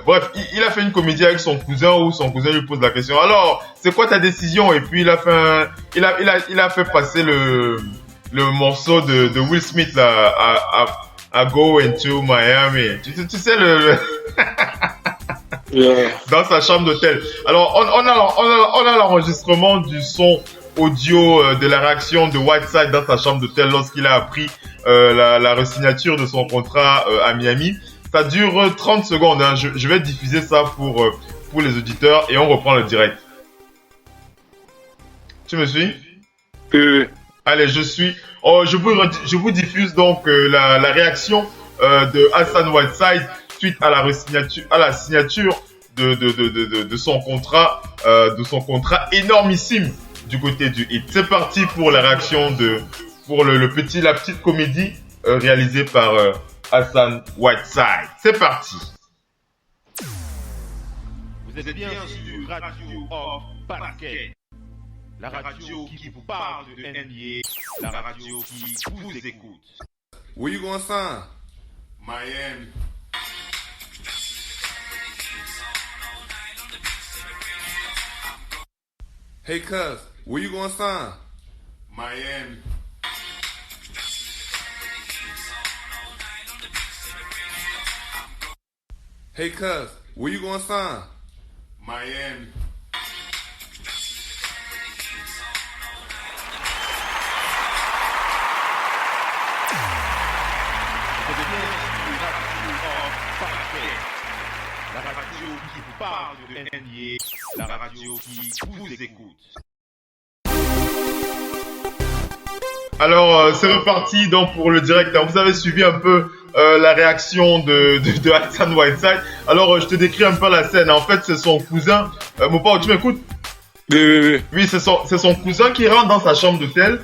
bref, il a fait une comédie avec son cousin où son cousin lui pose la question: alors, c'est quoi ta décision? Et puis il a fait passer le morceau de Will Smith là, à Go into Miami. Tu sais Yeah. Dans sa chambre d'hôtel. Alors on a l'enregistrement du son audio de la réaction de Whiteside dans sa chambre d'hôtel lorsqu'il a appris la re-signature de son contrat à Miami. Ça dure 30 secondes. Hein. Je vais diffuser ça pour les auditeurs et on reprend le direct. Tu me suis? Allez, je vous diffuse donc la réaction de Hassan Whiteside suite à la signature de son contrat énormissime du côté du Heat. C'est parti pour la réaction pour la petite comédie réalisée par Hassan Whiteside. C'est parti. Vous êtes bien sur Radio Off Basket, la radio qui vous parle de NBA, la radio qui vous écoute. Where you gonna sign? Miami. Hey, cuz, where you gonna sign? Miami. Hey, cuz, where you gonna sign? Miami. La radio qui parle de NBA, la radio qui vous écoute. Alors, c'est reparti donc pour le direct. Vous avez suivi un peu la réaction de Hassan Whiteside. Alors, je te décris un peu la scène. En fait, c'est son cousin. Mon père, tu m'écoutes? Oui. Oui, c'est son cousin qui rentre dans sa chambre d'hôtel.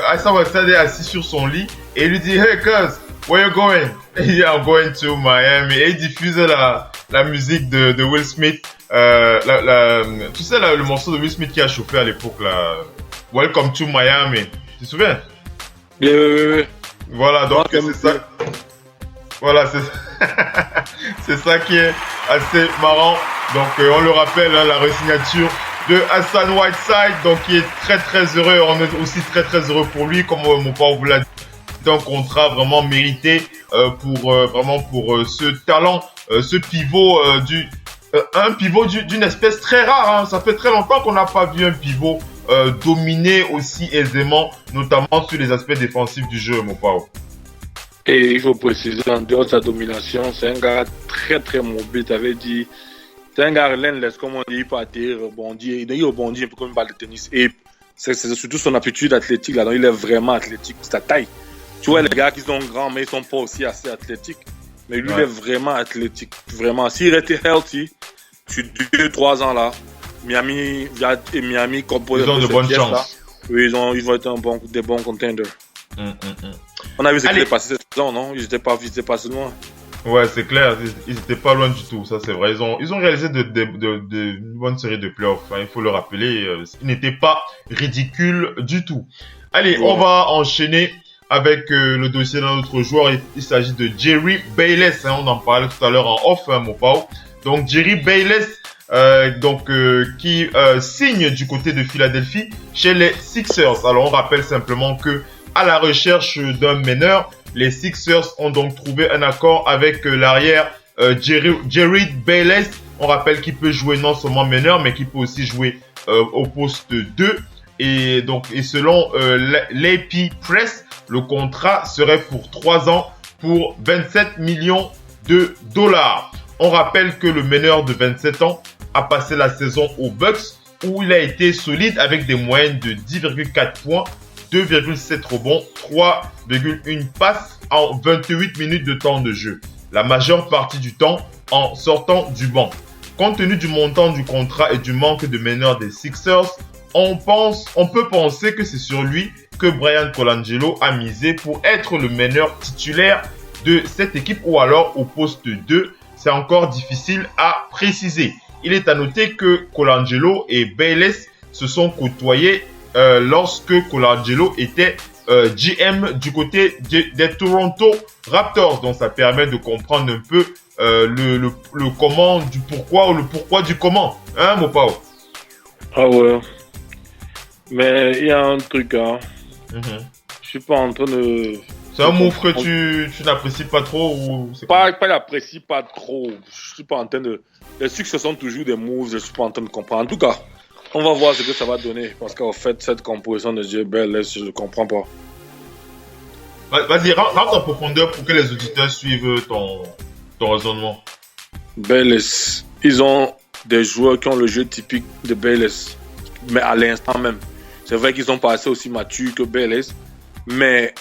Hassan Whiteside est assis sur son lit et il lui dit, hey, cuz, where you going? Yeah, I'm going to Miami. Et il diffuse la musique de Will Smith. Tu sais, le morceau de Will Smith qui a chauffé à l'époque, là. Welcome to Miami. Tu te souviens? Oui. Voilà, donc c'est ça. Voilà, c'est ça qui est assez marrant. Donc, on le rappelle, hein, la resignature de Hassan Whiteside, donc qui est très très heureux. On est aussi très très heureux pour lui, comme mon père vous l'a dit. C'est un contrat vraiment mérité pour ce talent, ce pivot un pivot d'une espèce très rare. Hein. Ça fait très longtemps qu'on n'a pas vu un pivot dominer aussi aisément, notamment sur les aspects défensifs du jeu, mon Pao. Et il faut préciser, en dehors de sa domination, c'est un gars très très mobile. Tu avais dit, c'est un gars relentless, comme on dit, il peut atterrir, rebondir. Il rebondit un peu comme une balle de tennis. Et c'est surtout son aptitude athlétique, là, donc il est vraiment athlétique, sa taille. Tu vois, les gars qui sont grands, mais ils sont pas aussi assez athlétiques. Mais lui, il est vraiment athlétique. Vraiment. S'il était healthy, sur 2-3 ans là, Miami compose ils ont de bonnes chances. Là. Oui, ils vont être des bons contenders. On a vu ce qui s'est passé cette saison, non? Ils n'étaient pas si loin. Ouais, c'est clair. Ils n'étaient pas loin du tout. Ça, c'est vrai. Ils ont réalisé une bonne série de playoffs. Hein, il faut le rappeler. Ils n'étaient pas ridicules du tout. Allez, on va enchaîner avec le dossier d'un autre joueur. Il s'agit de Jerry Bayless. Hein, on en parlait tout à l'heure en off, hein, mon Pao. Donc, Jerry Bayless, qui signe du côté de Philadelphie chez les Sixers. Alors, on rappelle simplement que à la recherche d'un meneur, les Sixers ont donc trouvé un accord avec l'arrière Jerry Bayless. On rappelle qu'il peut jouer non seulement meneur, mais qu'il peut aussi jouer au poste 2. Et donc, selon l'AP Press, le contrat serait pour 3 ans pour 27 millions de dollars. On rappelle que le meneur de 27 ans a passé la saison aux Bucks où il a été solide avec des moyennes de 10,4 points, 2,7 rebonds, 3,1 passes en 28 minutes de temps de jeu. La majeure partie du temps en sortant du banc. Compte tenu du montant du contrat et du manque de meneur des Sixers, on peut penser que c'est sur lui que Brian Colangelo a misé pour être le meneur titulaire de cette équipe ou alors au poste 2. C'est encore difficile à préciser. Il est à noter que Colangelo et Bayless se sont côtoyés lorsque Colangelo était GM du côté des Toronto Raptors. Donc ça permet de comprendre un peu le comment du pourquoi ou le pourquoi du comment. Hein, mon Pao? Ah ouais. Mais il y a un truc, hein. Je suis pas en train de... C'est un move que tu n'apprécies pas trop ou c'est pas l'apprécie pas trop. Je suis pas en train de... Les succès sont toujours des moves, je suis pas en train de comprendre. En tout cas, on va voir ce que ça va donner. Parce qu'en fait, cette composition de JBL, je ne comprends pas. Vas-y, rentre en profondeur pour que les auditeurs suivent ton raisonnement. Bayless, ils ont des joueurs qui ont le jeu typique de Bayless, mais à l'instant même. C'est vrai qu'ils sont pas assez aussi matures que Bayless, mais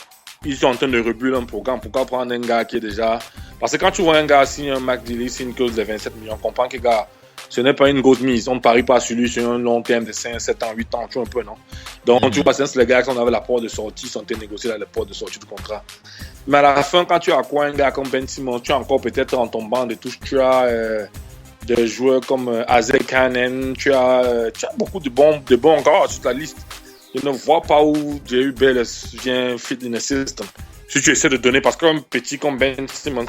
ils sont en train de rebuter un programme. Pourquoi prendre un gars qui est déjà... Parce que quand tu vois un gars signer un McDeely, signe une clause de 27 millions, on comprend que gars, ce n'est pas une grosse mise. On ne parie pas sur lui sur un long terme de 5, 7 ans, 8 ans, tu vois un peu, non? Donc, tu vois, c'est les gars qui avaient la porte de sortie, sont négociés dans la porte de sortie du contrat. Mais à la fin, quand tu as quoi un gars comme Ben Simmons, tu as encore peut-être en ton banc de touche, tu as des joueurs comme Isaac Cannon, tu as beaucoup de bons gars sur la liste. Je ne vois pas où Jerry Bayless vient fit in the system. Si tu essaies de donner, parce qu'un petit comme Ben Simmons,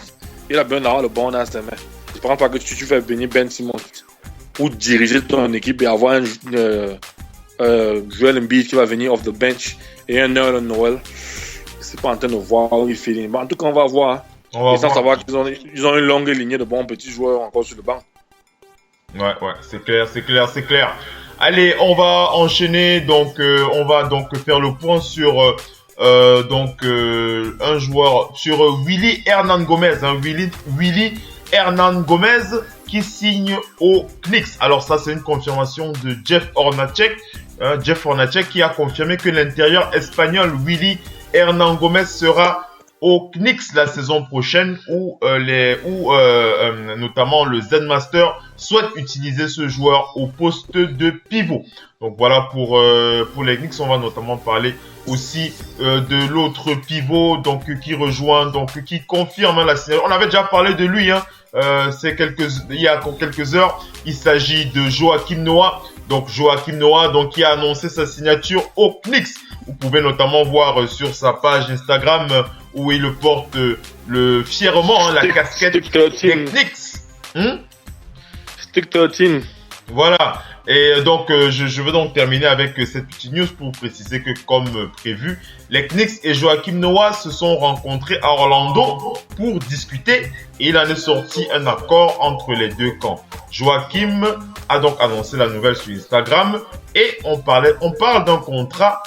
il a besoin d'avoir le bon as de main. Je ne prends pas que tu fais venir Ben Simmons pour diriger ton équipe et avoir un Joel Embiid qui va venir off the bench et un Nerlens Noel. C'est pas en train de voir où il fait. En tout cas, on va voir. Et sans savoir qu'ils ont une longue lignée de bons petits joueurs encore sur le banc. Ouais, c'est clair. Allez, on va enchaîner, donc on va donc faire le point sur un joueur, sur Willy Hernan Gomez, Willy Hernan Gomez qui signe aux Knicks. Alors ça, c'est une confirmation de Jeff Hornacek, qui a confirmé que l'intérieur espagnol Willy Hernan Gomez sera aux Knicks la saison prochaine, où notamment le Zen-Master souhaite utiliser ce joueur au poste de pivot. Donc voilà pour les Knicks. On va notamment parler aussi de l'autre pivot qui rejoint, qui confirme la signature. On avait déjà parlé de lui, il y a quelques heures. Il s'agit de Joakim Noah. Donc Joakim Noah, qui a annoncé sa signature aux Knicks. Vous pouvez notamment voir sur sa page Instagram où il porte fièrement la casquette des Knicks. Stick 13. Voilà. Et donc, je veux donc terminer avec cette petite news pour préciser que, comme prévu, les Knicks et Joakim Noah se sont rencontrés à Orlando pour discuter et il en est sorti un accord entre les deux camps. Joakim a donc annoncé la nouvelle sur Instagram et on parle d'un contrat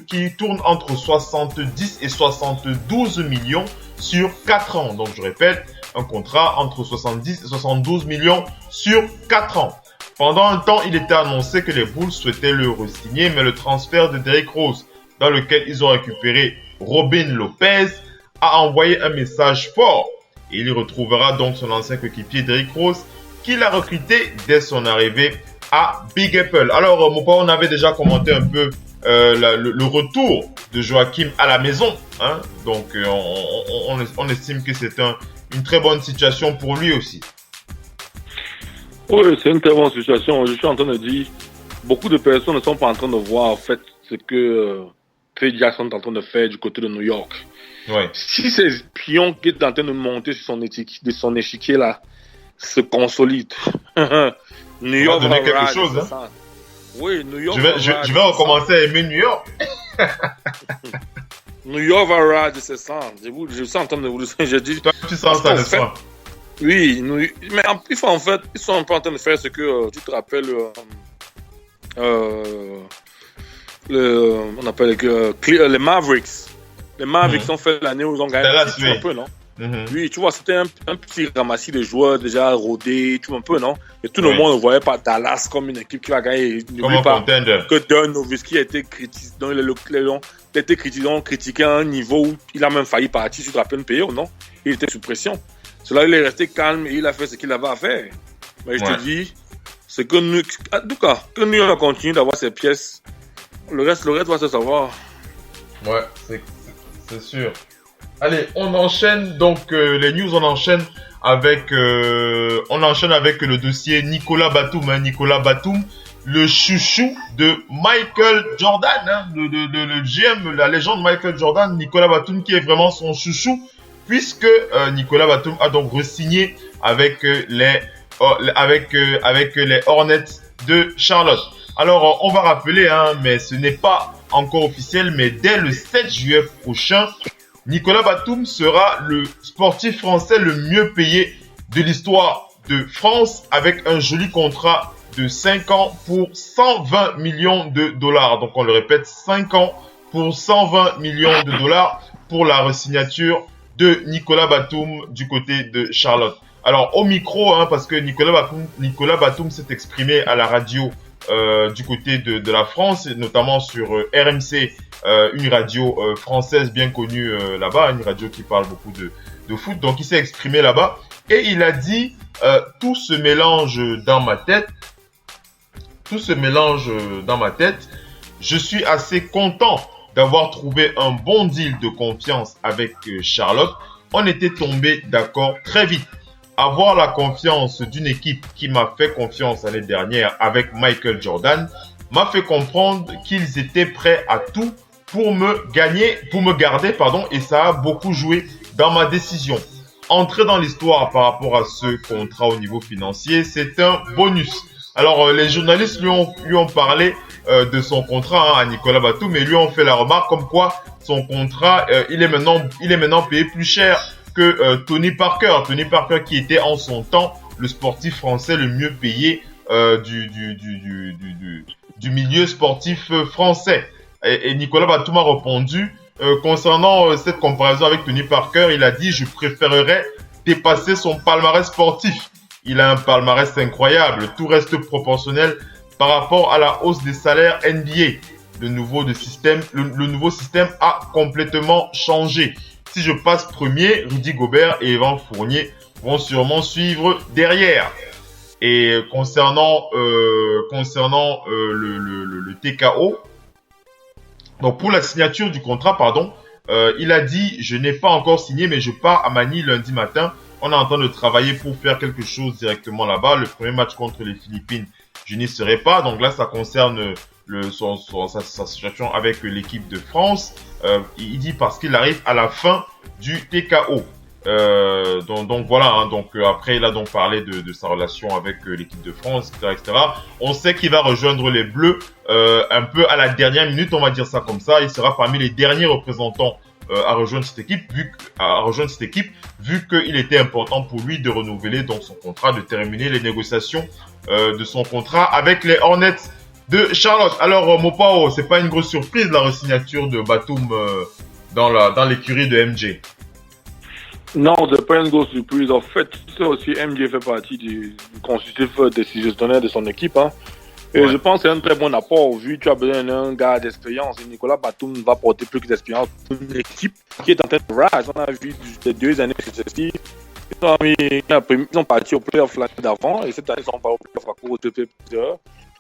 qui tourne entre 70 et 72 millions sur 4 ans. Donc, je répète, un contrat entre 70 et 72 millions sur 4 ans. Pendant un temps, il était annoncé que les Bulls souhaitaient le re-signer, mais le transfert de Derrick Rose, dans lequel ils ont récupéré Robin Lopez, a envoyé un message fort. Et il y retrouvera donc son ancien coéquipier Derrick Rose, qu'il a recruté dès son arrivée à Big Apple. Alors, mon père, on avait déjà commenté un peu le retour de Joakim à la maison. Donc, on estime que c'est une très bonne situation pour lui aussi. Oui, c'est une très bonne situation. Je suis en train de dire, beaucoup de personnes ne sont pas en train de voir en fait ce que Trey Jackson est en train de faire du côté de New York. Ouais. Si ces pions qui est en train de monter sur son échiquier là se consolident, New York va donner quelque chose. Oui, New York. Je vais recommencer à aimer New York. New York va rage, c'est ça. Je suis en train de vous le dire. Je dis. Tu sens ça, n'est-ce pas? Oui, mais ils sont un peu en train de faire ce que tu te rappelles. On appelle les Mavericks. Les Mavericks ont fait l'année où ils ont gagné un peu, non? Oui, tu vois, c'était un petit ramassis de joueurs déjà rodés, tu vois un peu, non? Et tout le monde ne voyait pas Dallas comme une équipe qui va gagner. N'oublie pas que Dirk Nowitzki a été critiqué, critiqué à un niveau où il a même failli partir, tu te rappelles, PO, non? Il était sous pression. Cela, il est resté calme et il a fait ce qu'il avait à faire. Mais je te dis, c'est que New York continue d'avoir ses pièces. Le reste va se savoir. Ouais, c'est sûr. Allez, on enchaîne donc les news. On enchaîne avec le dossier Nicolas Batum. Nicolas Batum, le chouchou de Michael Jordan, le GM, la légende Michael Jordan. Nicolas Batum qui est vraiment son chouchou, puisque Nicolas Batum a donc re-signé avec les Hornets de Charlotte. Alors, on va rappeler, mais ce n'est pas encore officiel, mais dès le 7 juillet prochain, Nicolas Batum sera le sportif français le mieux payé de l'histoire de France, avec un joli contrat de 5 ans pour 120 millions de dollars. Donc, on le répète, 5 ans pour 120 millions de dollars pour la re-signature de Nicolas Batum du côté de Charlotte. Alors, au micro, parce que Nicolas Batum s'est exprimé à la radio du côté de la France, notamment sur RMC, une radio française bien connue là-bas, une radio qui parle beaucoup de foot. Donc, il s'est exprimé là-bas et il a dit tout se mélange dans ma tête. Je suis assez content d'avoir trouvé un bon deal de confiance avec Charlotte. On était tombé d'accord très vite. Avoir la confiance d'une équipe qui m'a fait confiance l'année dernière avec Michael Jordan m'a fait comprendre qu'ils étaient prêts à tout pour me garder, et ça a beaucoup joué dans ma décision. Entrer dans l'histoire par rapport à ce contrat au niveau financier, c'est un bonus. Alors, les journalistes lui ont parlé de son contrat à Nicolas Batum, mais lui on fait la remarque comme quoi son contrat, il est maintenant payé plus cher que Tony Parker. Tony Parker qui était en son temps le sportif français le mieux payé du milieu sportif français. Et Nicolas Batum a répondu concernant cette comparaison avec Tony Parker, il a dit « Je préférerais dépasser son palmarès sportif. Il a un palmarès incroyable. Tout reste proportionnel par rapport à la hausse des salaires NBA. Le nouveau système a complètement changé. Si je passe premier, Rudy Gobert et Evan Fournier vont sûrement suivre derrière. » Et concernant le TKO, donc pour la signature du contrat, il a dit « Je n'ai pas encore signé, mais je pars à Manille lundi matin. On est en train de travailler pour faire quelque chose directement là-bas. Le premier match contre les Philippines, je n'y serai pas. » Donc là, ça concerne sa situation avec l'équipe de France. Il dit parce qu'il arrive à la fin du TKO. Donc voilà, après il a donc parlé de sa relation avec l'équipe de France, etc. On sait qu'il va rejoindre les Bleus un peu à la dernière minute, on va dire ça comme ça. Il sera parmi les derniers représentants à rejoindre cette équipe, vu qu'il était important pour lui de renouveler donc son contrat, de terminer les négociations de son contrat avec les Hornets de Charlotte. Alors Mopao, c'est pas une grosse surprise la re-signature de Batum dans l'écurie de MJ? Non, c'est pas une grosse surprise. En fait, c'est aussi MJ fait partie du constitutif décisionnaire de son équipe. Hein. Et je pense que c'est un très bon apport, vu que tu as besoin d'un gars d'expérience. Et Nicolas Batum va porter plus que d'expérience pour une équipe qui est en train de rise. On a vu les 2 années successives. Ils ont parti au playoff l'année d'avant, et cette année, ils sont pas au playoff à cause de plusieurs.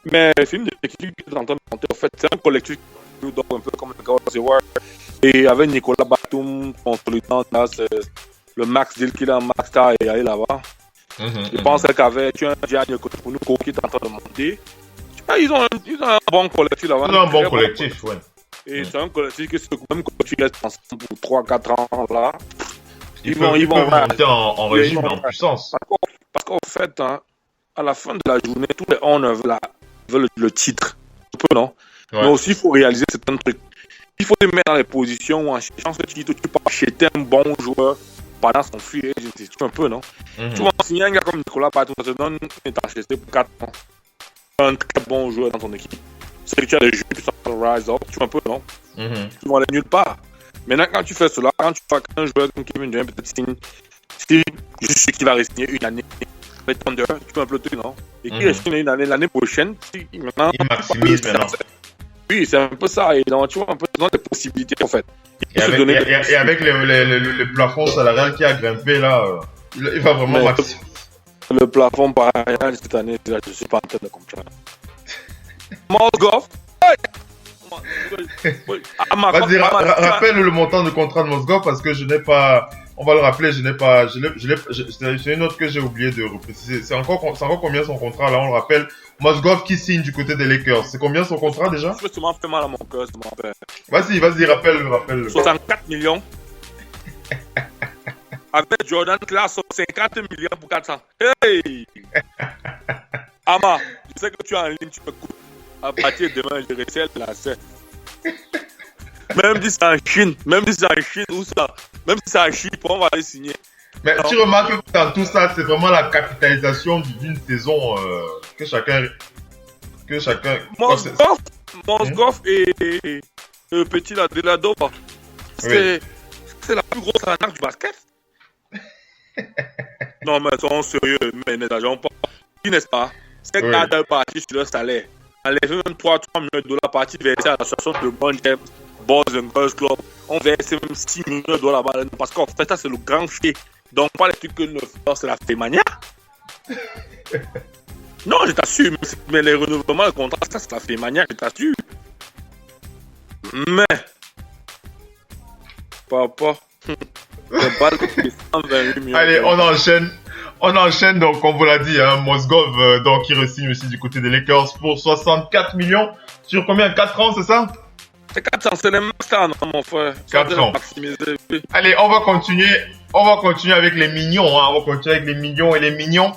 Mais c'est une équipe qui est en train de monter. En fait, c'est un collectif qui nous donne un peu comme le gars de War. Et avec Nicolas Batum consolidant là, le max deal qu'il a, max star et aller là-bas. Je pense qu'avec un Gianni Kotopunouko qui est en train de monter, ils ont un bon collectif là-bas. Ils ont un bon collectif, ouais. Et c'est un collectif que même quand tu restes ensemble pour 3-4 ans là, ils vont monter en régime, en puissance. Parce qu'en fait, hein, à la fin de la journée, tous les honneurs veulent le titre. Un peu, non? Ouais. Mais aussi, il faut réaliser certains trucs. Il faut te mettre dans les positions où en cherchant ce titre, tu peux acheter un bon joueur pendant son free agency, un peu, non? Tu vas signer un gars comme Nicolas Batum, ça te donne une acheté pour 4 ans. Un très bon joueur dans ton équipe. C'est que tu as des joueurs qui sont rise up, tu vois un peu, non? Tu vas aller nulle part. Maintenant, quand tu fais cela, quand tu fais qu'un joueur comme Kevin Durant peut-être signe, si je suis qui va re-signer une année, le Thunder, tu peux un peu tout, non? Et qui re-signe une année, l'année prochaine, maintenant, il maximise maintenant. Oui, c'est un peu ça. Et donc, tu vois un peu dans les possibilités, en fait. Et avec le plafond salarial qui a grimpé, là, il va vraiment maximiser. Le plafond salarial cette année, là, je suis pas en train de comprendre. Mozgov. Vas-y, rappelle le montant de contrat de Mozgov parce que je n'ai pas. On va le rappeler, c'est une note que j'ai oublié de repréciser. C'est encore combien son contrat là? On le rappelle. Mozgov qui signe du côté des Lakers. C'est combien son contrat déjà? Je me fait mal à mon cœur, ça m'appelle. Vas-y, rappelle. 64 millions. Avec Jordan Class, 50 millions pour 400. Hey! Ama, je sais que tu es en ligne, tu m'écoutes. À partir de demain, je recèle la scène. Même si c'est en Chine, ou ça, même si c'est en Chine, on va aller signer. Mais tu remarques que dans tout ça, c'est vraiment la capitalisation d'une saison que chacun. Mozgov et le petit là, de la Dova. C'est la plus grosse arnaque du basket. Non, mais ils sont sérieux, mais les agents pas. N'est-ce pas? C'est que t'as parti sur leur salaire. Enlever même 3 millions de dollars partis versés à l'association de Bon James, Boys and Girls Club. On verse même 6 millions de dollars parce qu'en fait, ça c'est le grand fait. Donc, pas les trucs que le fait, c'est la fémania. Non, je t'assure, mais les renouvellements de contrat, ça c'est la fémania, je t'assure. Mais, papa, allez, on enchaîne donc, comme vous l'a dit, hein, Mozgov, donc, il re-signe aussi du côté des Lakers pour 64 millions. Sur combien? 4 ans, c'est ça? C'est 4 ans, c'est les max stars, mon frère. 4 ans. Allez, on va continuer avec les mignons, hein. On va continuer avec les mignons et les mignons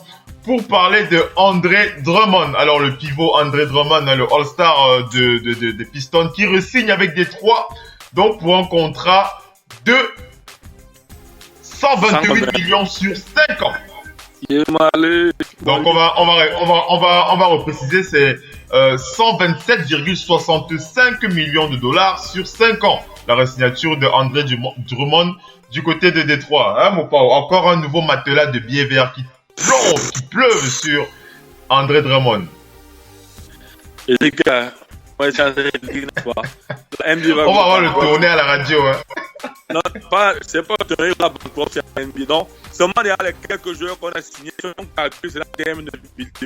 pour parler de André Drummond. Alors le pivot André Drummond, le All-Star des Pistons qui re-signe avec Détroit, donc pour un contrat de 128 millions sur 5 ans. Donc on va repréciser, c'est 127,65 millions de dollars sur 5 ans. La re-signature de André Drummond du côté de Détroit. Hein, mon Pao? Encore un nouveau matelas de billets verts qui pleuvent sur André Drummond. Et les gars, on va avoir le tourner à la radio. Hein. Non, c'est pas tourner la banque, c'est la NBA. Non, seulement il y a les quelques joueurs qu'on a signés, c'est un calcul, c'est la game de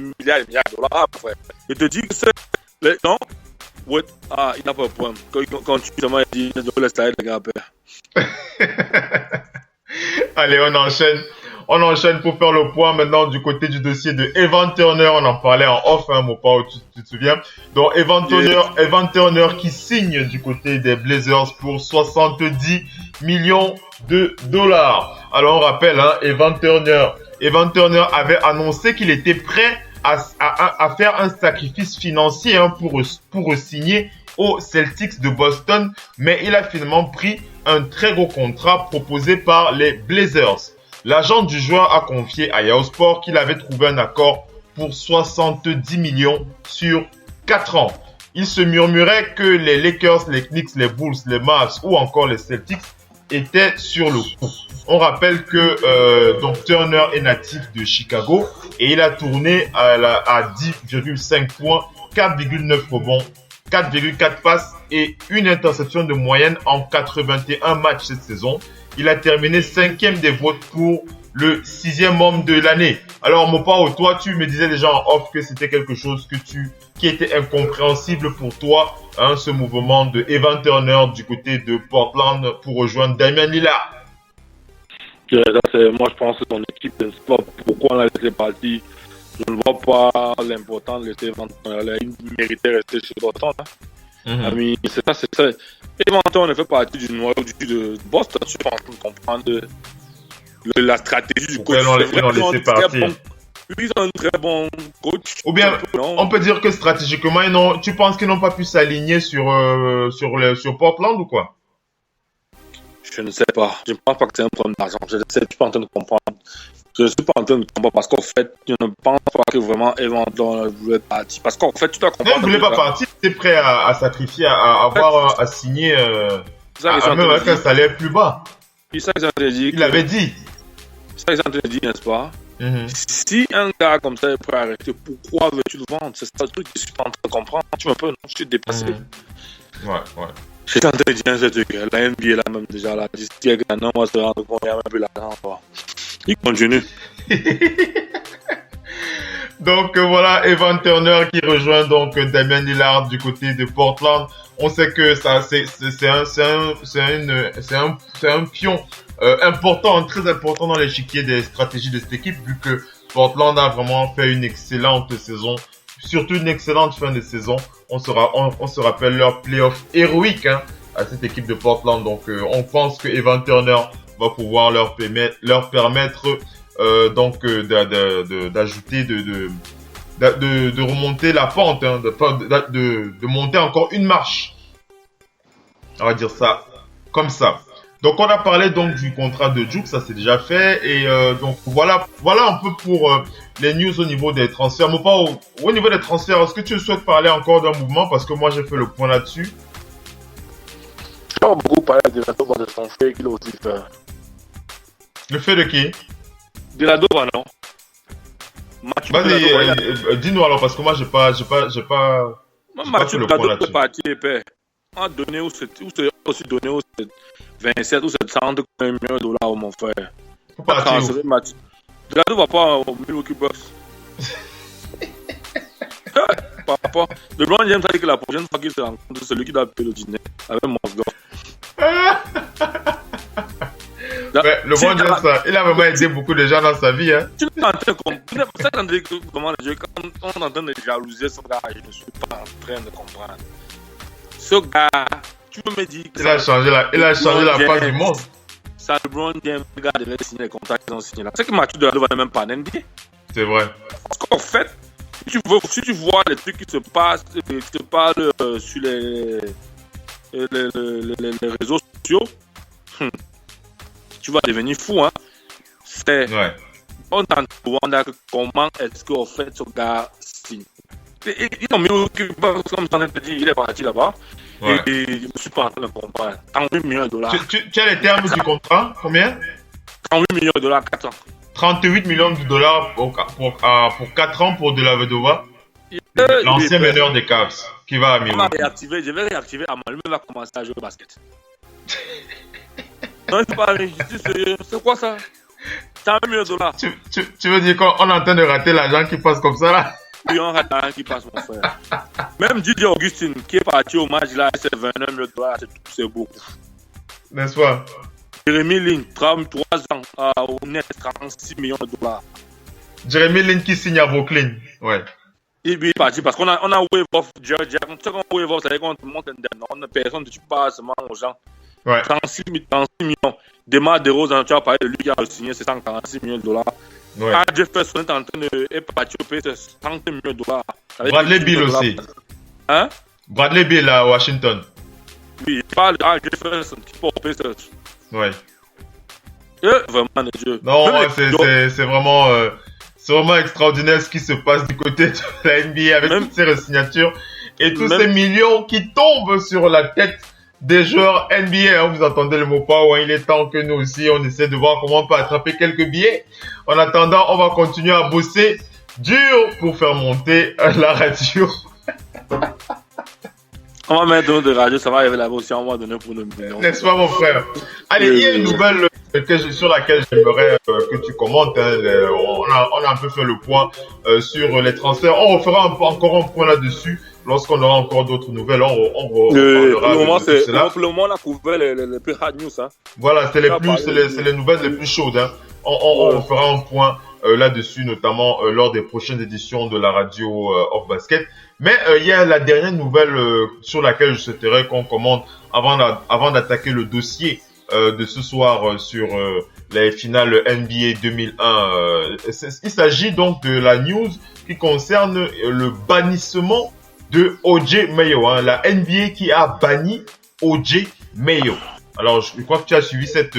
milliards et milliards de dollars, frère. Je te dis que c'est. Non, ouais, il n'a pas de point. Quand tu seulement dit, je laisse les gars. Allez, on enchaîne pour faire le point maintenant du côté du dossier de Evan Turner. On en parlait en off, hein, mon Pao, tu te souviens. Donc, Evan Turner qui signe du côté des Blazers pour 70 millions de dollars. Alors, on rappelle, hein, Evan Turner avait annoncé qu'il était prêt à faire un sacrifice financier, hein, pour signer aux Celtics de Boston, mais il a finalement pris un très gros contrat proposé par les Blazers. L'agent du joueur a confié à Yahoo Sport qu'il avait trouvé un accord pour 70 millions sur 4 ans. Il se murmurait que les Lakers, les Knicks, les Bulls, les Mavs ou encore les Celtics étaient sur le coup. On rappelle que donc Turner est natif de Chicago et il a tourné à 10,5 points, 4,9 rebonds, 4,4 passes et une interception de moyenne en 81 matchs cette saison. Il a terminé 5e des votes pour le 6e homme de l'année. Alors, mon Pao, toi, tu me disais déjà en off que c'était quelque chose qui était incompréhensible pour toi, hein, ce mouvement de Evan Turner du côté de Portland pour rejoindre Damian Lillard. Moi, je pense que son équipe, je ne sais pas pourquoi on a laissé partir. Je ne vois pas l'important de laisser Evan Turner. Il méritait rester sur Boston. Hein. C'est ça. Evan Turner ne fait partie du noyau de Boston. Je suis en train de comprendre la stratégie du coach. Ils ont un très bon coach. Ou bien, on peut dire que stratégiquement, tu penses qu'ils n'ont pas pu s'aligner sur Portland ou quoi? Je ne sais pas. Je ne pense pas que c'est un problème d'argent. Je ne suis pas en train de comprendre. Je ne suis pas en train de comprendre parce qu'en fait, je ne pense pas que vraiment Evan Turner voulait partir. Parce qu'en fait, tu dois comprendre. Non, il ne voulait pas partir. Il était prêt à sacrifier, à signer même avec un salaire plus bas. C'est ça qu'ils ont dit. Il l'avait dit. C'est ça qu'ils ont dit, n'est-ce pas? Si un gars comme ça est prêt à arrêter, pourquoi veux-tu le vendre? C'est ça le truc que je suis pas en train de comprendre. Tu m'as un peu, non? Je suis dépassé. Ouais. Je suis en train de dire ce truc. La NBA là même déjà là. Je dis que non, moi je te rends compte, il y a même plus l'argent. Il continue. Donc voilà, Evan Turner qui rejoint donc Damian Lillard du côté de Portland. On sait que ça c'est un pion important, très important dans l'échiquier des stratégies de cette équipe, vu que Portland a vraiment fait une excellente saison, surtout une excellente fin de saison. On se rappelle leur playoff héroïque, hein, à cette équipe de Portland. Donc on pense que Evan Turner va pouvoir leur permettre d'ajouter, de remonter la pente, hein, de monter encore une marche. On va dire ça comme ça. Donc on a parlé donc du contrat de Juke, ça c'est déjà fait, et donc voilà un peu pour les news au niveau des transferts. Mais pas au niveau des transferts, est-ce que tu souhaites parler encore d'un mouvement, parce que moi j'ai fait le point là-dessus. Je vais beaucoup parler de la Dova de son fait qu'il a aussi fait. Le fait de qui? De la Dova, non? Vas-y, dis-nous alors, parce que moi j'ai pas fait le point là-dessus. Parti épais. On a donné aussi donné aux 27 ou 700 millions de dollars au mon frère. Faut partir où? De la Dova va pas au Milwaukee Bucks. Papa, LeBron James a dit que la prochaine fois qu'il se rencontre, c'est celui qui doit payer le dîner avec Mosgov. LeBron James, il a vraiment aidé beaucoup de gens dans sa vie. Hein. Tu n'es pas en train de comprendre comment le jeu, quand on est en train de jalouser ce gars, je ne suis pas en train de comprendre. Ce gars, tu peux me dire que il a changé la face du monde. Ça, LeBron James, le gars devait signer les contrats qu'ils ont signés là. C'est que Mathieu Delado va même pas en NBA. C'est vrai. Parce qu'en fait, si tu vois les trucs qui se passent, sur les réseaux sociaux, tu vas devenir fou, hein. On t'en demande comment est-ce qu'en fait ce gars signe. Ils ont mis comme ça, il est parti là-bas. Et je ne suis pas en train de comprendre. 38 millions de dollars. Tu as les termes du contrat? Combien? 38 millions de dollars, 4 ans. 38 millions de dollars pour 4 ans pour Dellavedova. L'ancien meneur des Cavs qui va à Milwaukee. Je vais réactiver Amal, il va commencer à jouer au basket. Non, c'est pas vrai, je suis sérieux. C'est quoi ça? 100 millions de dollars. Tu veux dire qu'on est en train de rater l'argent qui passe comme ça là? Oui, on rate l'argent qui passe, mon frère. Même Didier Augustine qui est parti au match là, c'est 29 millions de dollars, c'est beaucoup. N'est-ce pas? Jeremy Lin, 33 ans, au net, 36 millions de dollars. Jeremy Lin qui signe à Brooklyn, ouais. Il est parti parce qu'on a wave off George. Tu sais qu'on wave off, c'est qu'on te monte on a personne, tu passes seulement aux gens. Ouais. 36 millions. Demar DeRozan, tu as parlé de lui qui a signé, c'est 146 millions de dollars. Ouais. Jefferson est en train de partir au Pacers, 30 millions de dollars. Bradley Beal aussi. Hein? Bradley Beal à Washington. Oui, il parle de Jefferson qui part au Pacers. Ouais. Vraiment, Dieu. Non, c'est vraiment... c'est vraiment extraordinaire ce qui se passe du côté de la NBA avec toutes ces resignatures et tous ces millions qui tombent sur la tête des joueurs NBA. Hein, vous entendez le mot power, il est temps que nous aussi on essaie de voir comment on peut attraper quelques billets. En attendant, on va continuer à bosser dur pour faire monter la radio. On va mettre de radio, ça va arriver là-bas aussi, on va donner pour nos millions. N'est-ce pas mon frère? Allez, il y a une nouvelle sur laquelle j'aimerais que tu commentes. Hein. On a un peu fait le point sur les transferts. On refera encore un point là-dessus lorsqu'on aura encore d'autres nouvelles. Pour le moment, on a couvert les plus hard news. Hein. Voilà, c'est les nouvelles les plus chaudes. Hein. On fera un point là-dessus, notamment lors des prochaines éditions de la radio Off Basket. Mais il y a la dernière nouvelle sur laquelle je souhaiterais qu'on commente avant d'attaquer le dossier de ce soir sur les finales NBA 2001. Il s'agit donc de la news qui concerne le bannissement de O.J. Mayo. Hein, la NBA qui a banni O.J. Mayo. Alors, je crois que tu as suivi cette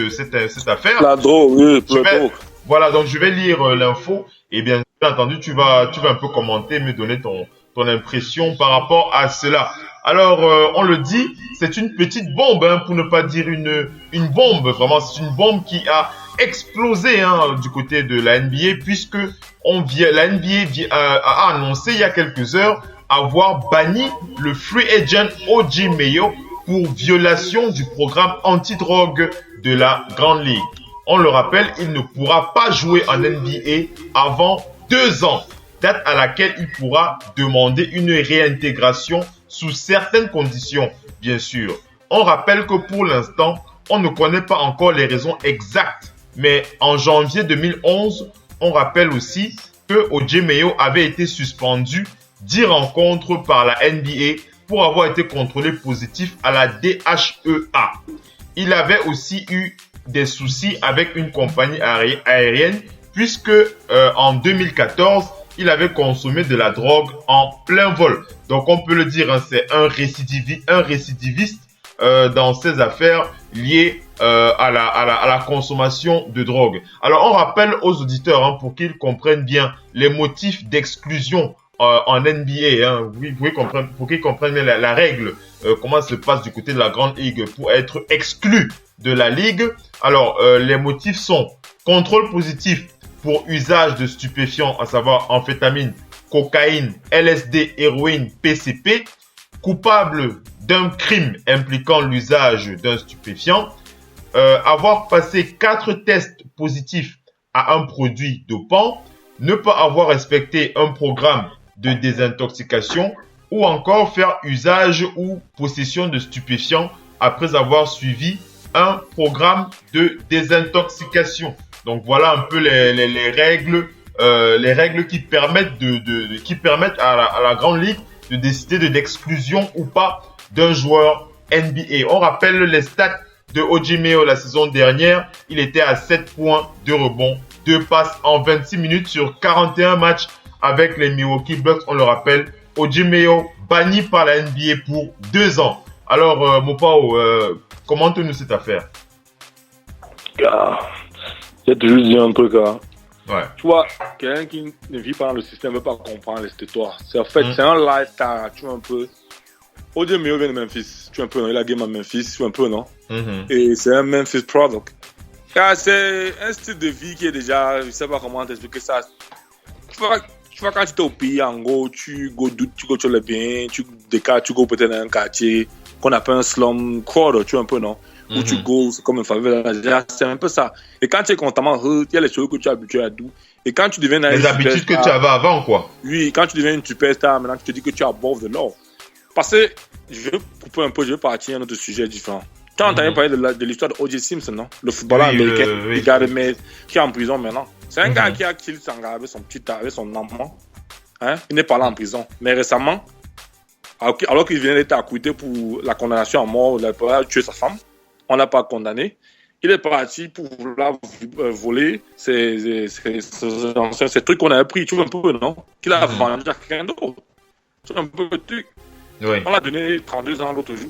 affaire. La drogue, oui, la drogue. Voilà, donc je vais lire l'info et bien entendu, tu vas un peu commenter, me donner ton impression par rapport à cela. Alors, on le dit, c'est une petite bombe, hein, pour ne pas dire une bombe. Vraiment, c'est une bombe qui a explosé du côté de la NBA, puisque la NBA a annoncé il y a quelques heures avoir banni le free agent O.J. Mayo pour violation du programme antidrogue de la Grande Ligue. On le rappelle, il ne pourra pas jouer en NBA avant 2 ans. Date à laquelle il pourra demander une réintégration sous certaines conditions, bien sûr. On rappelle que pour l'instant, on ne connaît pas encore les raisons exactes. Mais en janvier 2011, on rappelle aussi que O.J. Mayo avait été suspendu 10 rencontres par la NBA pour avoir été contrôlé positif à la DHEA. Il avait aussi eu des soucis avec une compagnie aérienne puisque en 2014, il avait consommé de la drogue en plein vol. Donc on peut le dire, hein, c'est un récidiviste dans ses affaires liées à la consommation de drogue. Alors on rappelle aux auditeurs, hein, pour qu'ils comprennent bien les motifs d'exclusion en NBA, hein, pour qu'ils comprennent bien la règle, comment ça se passe du côté de la Grande Ligue pour être exclu de la Ligue. Alors les motifs sont contrôle positif pour usage de stupéfiants, à savoir amphétamine, cocaïne, LSD, héroïne, PCP, coupable d'un crime impliquant l'usage d'un stupéfiant, avoir passé 4 tests positifs à un produit dopant, ne pas avoir respecté un programme de désintoxication ou encore faire usage ou possession de stupéfiants après avoir suivi un programme de désintoxication. Donc voilà un peu les règles qui permettent à la Grande Ligue de décider de l'exclusion ou pas d'un joueur NBA. On rappelle les stats de O.J. Mayo la saison dernière, il était à 7 points, 2 rebonds, 2 passes en 26 minutes sur 41 matchs avec les Milwaukee Bucks. On le rappelle, O.J. Mayo banni par la NBA pour 2 ans. Alors, Mopao, commente-nous cette affaire. J'ai toujours dit un truc. Ouais. Tu vois, quelqu'un qui ne vit pas dans le système ne veut pas comprendre cette histoire. C'est en fait, c'est un lifestyle. Tu vois un peu. O.J. Mayo vient de Memphis. Tu vois un peu, non? Il a game à Memphis. Tu vois un peu, non? Et c'est un Memphis product. C'est un style de vie qui est déjà, je ne sais pas comment t'expliquer ça. Tu vois, quand tu es au pays, en gros, tu go sur le bien, tu go peut-être dans un quartier qu'on appelle un slum quarter, tu vois un peu, non? Où tu go, c'est comme une favela, c'est un peu ça. Et quand tu es constamment, il y a les choses que tu es habitué à tout. Et quand tu deviens les habitudes que tu avais avant, quoi. Oui, quand tu deviens une superstar, maintenant tu te dis que tu es above the law. Parce que, je vais couper un peu, je vais partir à un autre sujet différent. Tu as entendu parler de l'histoire de O.J. Simpson, non? Le footballeur américain qui est en prison maintenant. C'est un gars qui a killé son gars avec son enfant. Hein? Il n'est pas là en prison. Mais récemment, alors qu'il vient d'être acquitté pour la condamnation à mort, il a tué sa femme. On l'a pas condamné. Il est parti pour voler ces trucs qu'on avait pris, tu vois un peu, non? Qu'il a vendu à quelqu'un d'autre. C'est un peu le truc. Oui. On l'a donné 32 ans l'autre jour.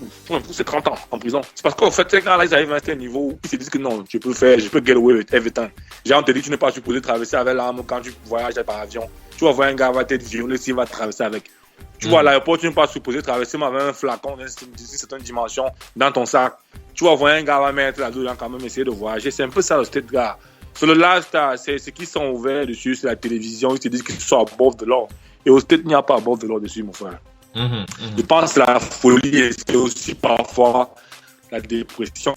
C'est 30 ans en prison. C'est parce qu'en fait, ces gars-là, ils arrivent à un niveau où ils se disent que non, je peux get away with everything. Genre, on te dit que tu n'es pas supposé traverser avec l'arme quand tu voyages par avion. Tu vas voir un gars va être violé s'il va traverser avec. Tu vois, à l'aéroport, tu n'es pas supposé traverser avec un flacon d'une certaine dimension dans ton sac. Tu vas voir un gars va mettre là-dedans quand même essayer de voyager. C'est un peu ça le state gars. Sur le lifestyle, c'est qu'ils sont ouverts dessus, c'est la télévision, ils te disent qu'ils sont above the law. Et au state, il n'y a pas above the law dessus, mon frère. Je pense que la folie et c'est aussi parfois la dépression.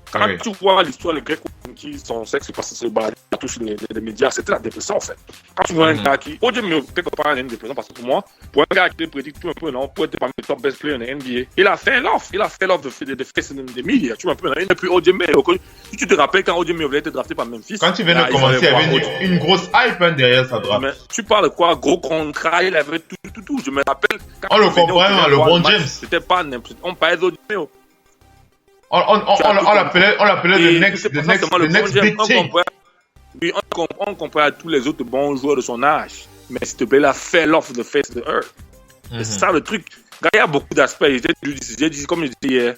Quand tu vois l'histoire des Grecs qui sont sexe parce que c'est baladé à tous les médias, c'était la dépression en fait. Quand tu vois un gars qui, quelque part, il a une dépression parce que pour moi, pour un gars qui te prédit tout un peu, non, pour être parmi les top best players de la NBA, il a fait l'offre de face des médias, tu vois un peu, il n'est plus O.J. Mayo. Si tu te rappelles quand O.J. Mayo voulait être drafté par Memphis. Quand il venait de commencer, il y avait une grosse hype derrière sa draft. Mais tu parles quoi, gros contrat, il avait tout. Je me rappelle. On le comprend, le bon James. C'était pas n'importe. On parlait d'O.J. Mayo. On l'appelait the next big thing. Oui, on compare à tous les autres bons joueurs de son âge. Mais s'il te plaît, là, fell off the face of the earth. C'est ça le truc. Il y a beaucoup d'aspects. J'ai dit, comme je disais hier,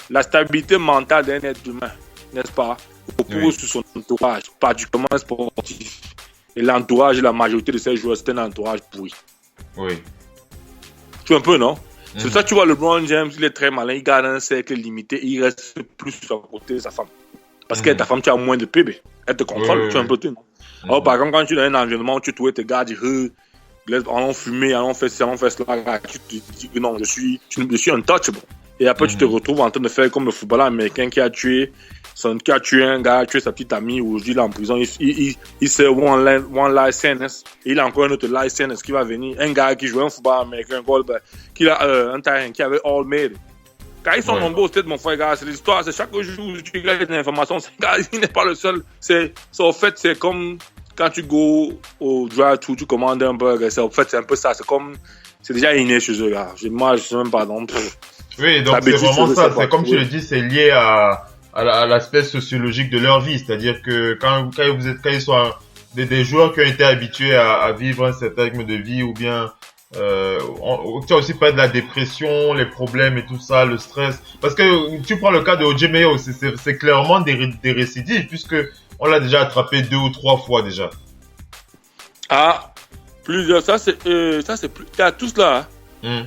la stabilité mentale d'un être humain, n'est-ce pas, repose sur son entourage, particulièrement sportif. Et l'entourage, la majorité de ces joueurs, c'est un entourage pourri. Oui. Tu vois un peu, non? C'est ça, tu vois, LeBron James, il est très malin, il garde un cercle limité, et il reste plus à côté de sa femme. Parce que ta femme, tu as moins de PB. Elle te contrôle, tu as un peu tout. Alors, par exemple, quand tu es dans un environnement où tu trouves tes gars, allons fumer, allons faire cela, tu te dis que non, je suis untouchable. Et après, tu te retrouves en train de faire comme le footballeur américain qui a tué un gars, tué sa petite amie, aujourd'hui il est en prison, il sait one license, et il a encore un autre license qui va venir, un gars qui jouait un football américain, qui a un terrain qui avait all made. Quand ils sont nombreux au stade, mon frère, gars, c'est l'histoire, c'est chaque jour où tu regardes des informations, il n'est pas le seul, en fait, c'est comme quand tu go au drive-thru, tu commandes un burger, en fait, c'est un peu ça, c'est déjà inné chez eux, gars. Moi, je sais même pas, non. Oui, donc c'est vraiment ça, c'est comme tu le dis, c'est lié à l'aspect sociologique de leur vie, c'est-à-dire que quand ils sont des joueurs qui ont été habitués à vivre un certain rythme de vie, ou bien tu as aussi parlé de la dépression, les problèmes et tout ça, le stress, parce que tu prends le cas de O.J. Mayo, c'est clairement des récidives, puisque on l'a déjà attrapé 2 ou 3 fois déjà. Ah, plusieurs, ça c'est plus, tu as tous là,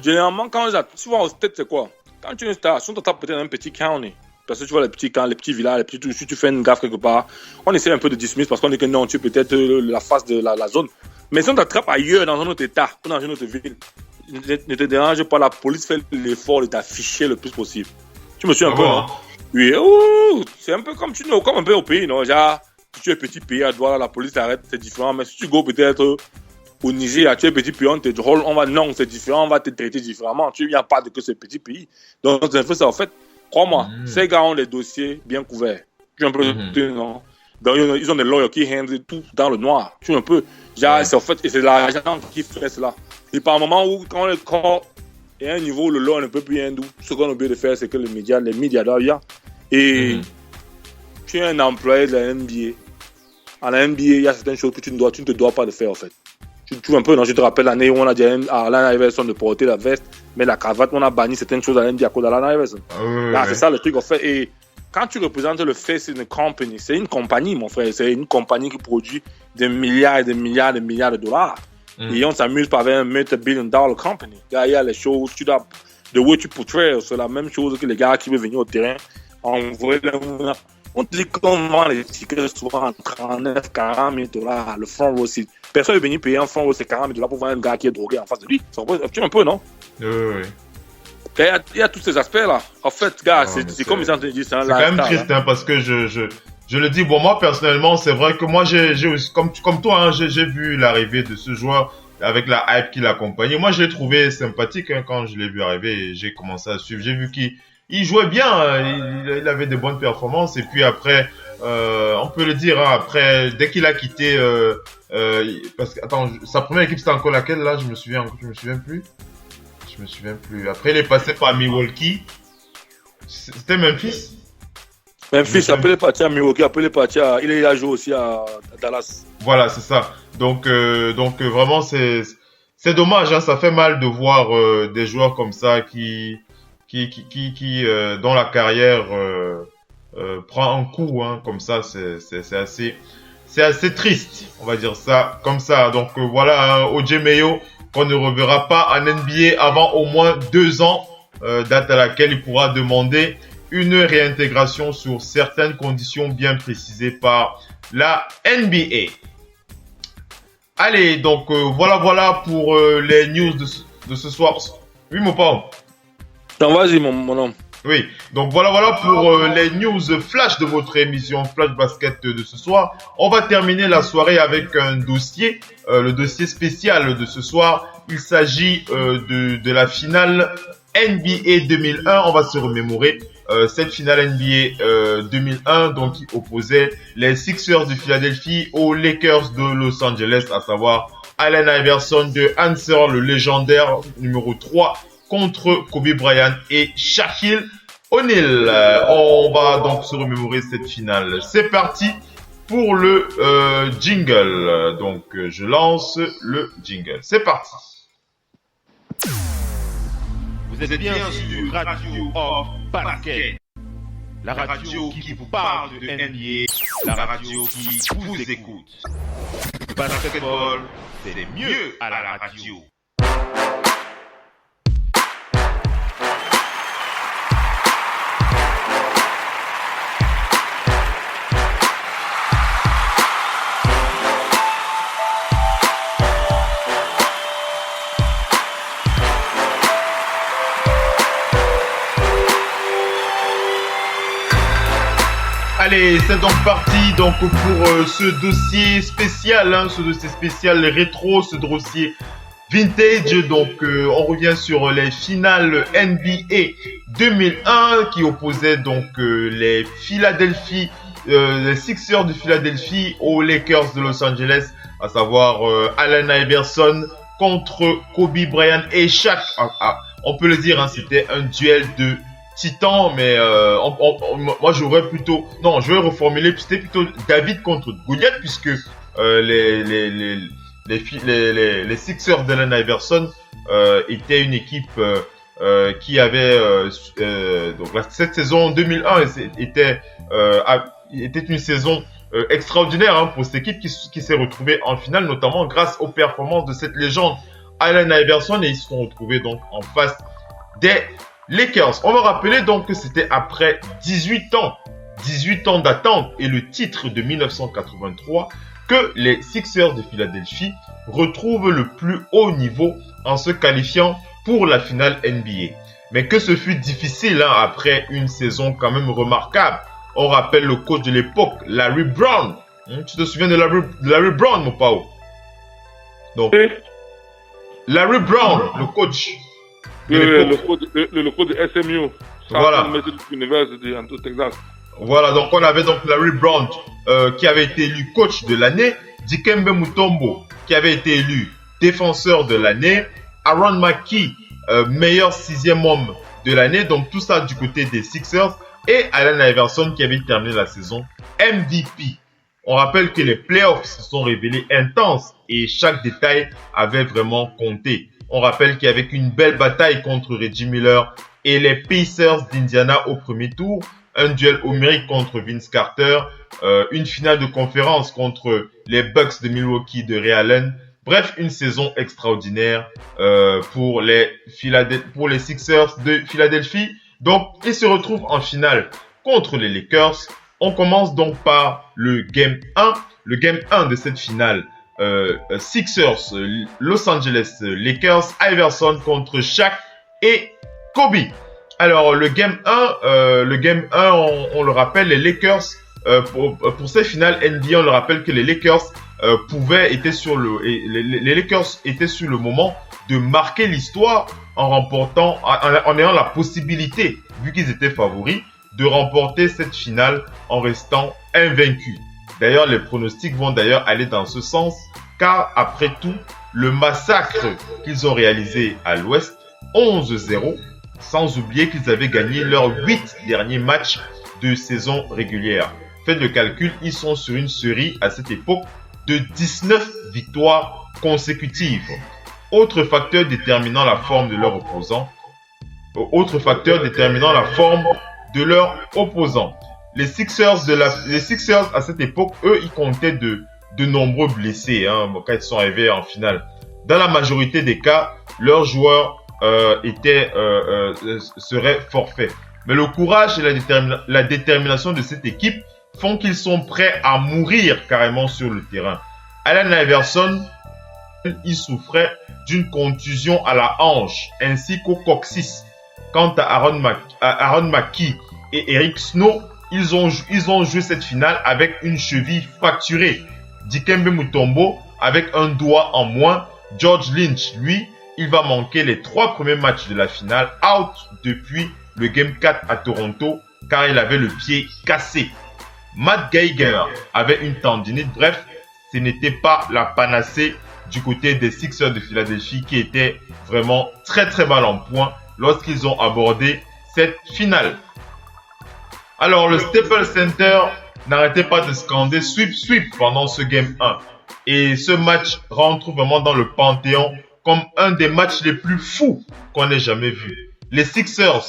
généralement quand tu vois au stade, c'est quoi? Quand tu es une star, si on t'attrape peut-être dans un petit county, parce que tu vois les petits camps, les petits villages, si tu fais une gaffe quelque part, on essaie un peu de dismiss parce qu'on dit que non, tu es peut-être la face de la zone. Mais si on t'attrape ailleurs, dans un autre état, ou dans une autre ville, ne te dérange pas, la police fait l'effort de t'afficher le plus possible. Tu me suis un peu, hein? Oui, c'est un peu comme un peu au pays, non? Genre, si tu es petit pays à Douala, la police t'arrête, c'est différent. Mais si tu go peut-être au Niger, tu es petit pays, c'est différent, on va te traiter différemment. Il n'y a pas de que ce petit pays. Donc, c'est un peu ça, en fait. Crois-moi, ces gars ont les dossiers bien couverts. Tu es un peu, non? Donc, ils ont des lawyers qui handlent tout dans le noir. Tu es un peu, genre, c'est en fait, et c'est l'argent qui fait cela. Et par un moment où, quand le corps est à un niveau où le law ne peut plus handler, ce qu'on a oublié de faire, c'est que les médias doivent y aller. Et tu es un employé de la NBA. En NBA, il y a certaines choses que tu ne te dois pas de faire, en fait. Tu trouves un peu, non? Je te rappelle l'année où on a dit à Allen Iverson de porter la veste, mais la cravate, on a banni certaines choses à l'NBA à cause d'Allen Iverson. C'est ça le truc, en fait. Et quand tu représentes le Face in a Company, c'est une compagnie, mon frère. C'est une compagnie qui produit des milliards et des milliards et des milliards de dollars. Et on s'amuse pas avec un multi-billion dollar company. Derrière les choses, the way tu portray, c'est la même chose que les gars qui veulent venir au terrain. On te dit qu'on vend les tickets souvent en 39, 40 000 $. Le front row seat. Personne ne veut venir payer un front row, c'est 40 000 $ pour voir un gars qui est drogué en face de lui. C'est un peu, non? Oui. Il y a tous ces aspects-là. En fait, gars, c'est comme ils ont dit, c'est un lifestyle. C'est quand même triste, hein, parce que je le dis, bon, moi, personnellement, c'est vrai que moi, j'ai comme toi, hein, j'ai vu l'arrivée de ce joueur avec la hype qui l'accompagnait. Moi, je l'ai trouvé sympathique, hein, quand je l'ai vu arriver et j'ai commencé à suivre. J'ai vu qu'il jouait bien, hein, il avait de bonnes performances. Et puis après, on peut le dire, hein, après, dès qu'il a quitté, parce que, attends, sa première équipe, c'était encore laquelle, là? Je me souviens plus. Après, il est passé par Milwaukee. C'était Memphis? Memphis, après il est parti à Milwaukee, après il a joué aussi à Dallas. Voilà, c'est ça. Donc vraiment, c'est dommage, hein, ça fait mal de voir des joueurs comme ça qui dont la carrière prend un coup, hein, comme ça, c'est assez triste, on va dire ça comme ça. Donc voilà, hein, O.J. Mayo qu'on ne reverra pas en NBA avant au moins 2 ans, date à laquelle il pourra demander une réintégration sur certaines conditions bien précisées par la NBA. Allez, donc voilà pour les news de ce soir. Oui, mon père. Non, vas-y, mon homme. Oui, donc voilà pour les news flash de votre émission Flash Basket de ce soir. On va terminer la soirée avec un dossier, le dossier spécial de ce soir. Il s'agit de la finale NBA 2001. On va se remémorer cette finale NBA 2001, donc qui opposait les Sixers de Philadelphie aux Lakers de Los Angeles, à savoir Allen Iverson de Answer, le légendaire numéro 3, contre Kobe Bryant et Shaquille O'Neal. On va donc se remémorer cette finale. C'est parti pour le jingle. Donc je lance le jingle. C'est parti. Vous êtes bien sur Radio Off Basket, la radio qui vous parle de NBA, la radio qui vous écoute. Basketball, c'est mieux à la radio. Allez, c'est donc parti donc pour ce dossier spécial, hein, ce dossier spécial rétro, ce dossier vintage. Donc on revient sur les finales NBA 2001 qui opposaient donc les Sixers de Philadelphie aux Lakers de Los Angeles, à savoir Allen Iverson contre Kobe Bryant et Shaq. On peut le dire, hein, c'était un duel de Titan, mais moi je vais reformuler, c'était plutôt David contre Goliath, puisque les Sixers d'Allen Iverson étaient une équipe qui avait donc cette saison 2001 était une saison extraordinaire, hein, pour cette équipe qui s'est retrouvée en finale, notamment grâce aux performances de cette légende Allen Iverson, et ils se sont retrouvés donc en face des Lakers. On va rappeler donc que c'était après 18 ans d'attente et le titre de 1983 que les Sixers de Philadelphie retrouvent le plus haut niveau en se qualifiant pour la finale NBA. Mais que ce fut difficile, hein, après une saison quand même remarquable. On rappelle le coach de l'époque, Larry Brown. Tu te souviens de Larry Brown, mon Pao? Donc, Larry Brown, le coach. Le coach de SMU. Voilà. University en Texas. Voilà, donc on avait donc Larry Brown qui avait été élu coach de l'année, Dikembe Mutombo qui avait été élu défenseur de l'année, Aaron McKie meilleur 6e homme de l'année, donc tout ça du côté des Sixers, et Allen Iverson qui avait terminé la saison MVP. On rappelle que les playoffs se sont révélés intenses et chaque détail avait vraiment compté. On rappelle qu'il y avait une belle bataille contre Reggie Miller et les Pacers d'Indiana au premier tour, un duel homérique contre Vince Carter, une finale de conférence contre les Bucks de Milwaukee de Ray Allen. Bref, une saison extraordinaire pour les Sixers de Philadelphie. Donc, ils se retrouvent en finale contre les Lakers. On commence donc par le Game 1. Le Game 1 de cette finale, Sixers, Los Angeles Lakers, Iverson contre Shaq et Kobe. Alors, le Game 1, on le rappelle, les Lakers, pour cette finale NBA, on le rappelle que les Lakers étaient sur le moment de marquer l'histoire en ayant la possibilité, vu qu'ils étaient favoris, de remporter cette finale en restant invaincus. D'ailleurs, les pronostics vont d'ailleurs aller dans ce sens, car après tout, le massacre qu'ils ont réalisé à l'Ouest, 11-0, sans oublier qu'ils avaient gagné leurs 8 derniers matchs de saison régulière. Faites le calcul, ils sont sur une série à cette époque de 19 victoires consécutives. Autre facteur déterminant la forme de leur opposant. Les Sixers à cette époque, eux, ils comptaient de nombreux blessés quand ils sont arrivés en finale. Dans la majorité des cas, leurs joueurs seraient forfaits. Mais le courage et la détermination de cette équipe font qu'ils sont prêts à mourir carrément sur le terrain. Allen Iverson, il souffrait d'une contusion à la hanche ainsi qu'au coccyx. Quant à Aaron Mackey et Eric Snow, ils ont joué cette finale avec une cheville fracturée. Dikembe Mutombo avec un doigt en moins. George Lynch, lui, il va manquer les 3 premiers matchs de la finale, out depuis le Game 4 à Toronto, car il avait le pied cassé. Matt Geiger avait une tendinite. Bref, ce n'était pas la panacée du côté des Sixers de Philadelphie qui étaient vraiment très très mal en point lorsqu'ils ont abordé cette finale. Alors, le Staples Center n'arrêtait pas de scander sweep sweep pendant ce Game 1. Et ce match rentre vraiment dans le panthéon comme un des matchs les plus fous qu'on ait jamais vu. Les Sixers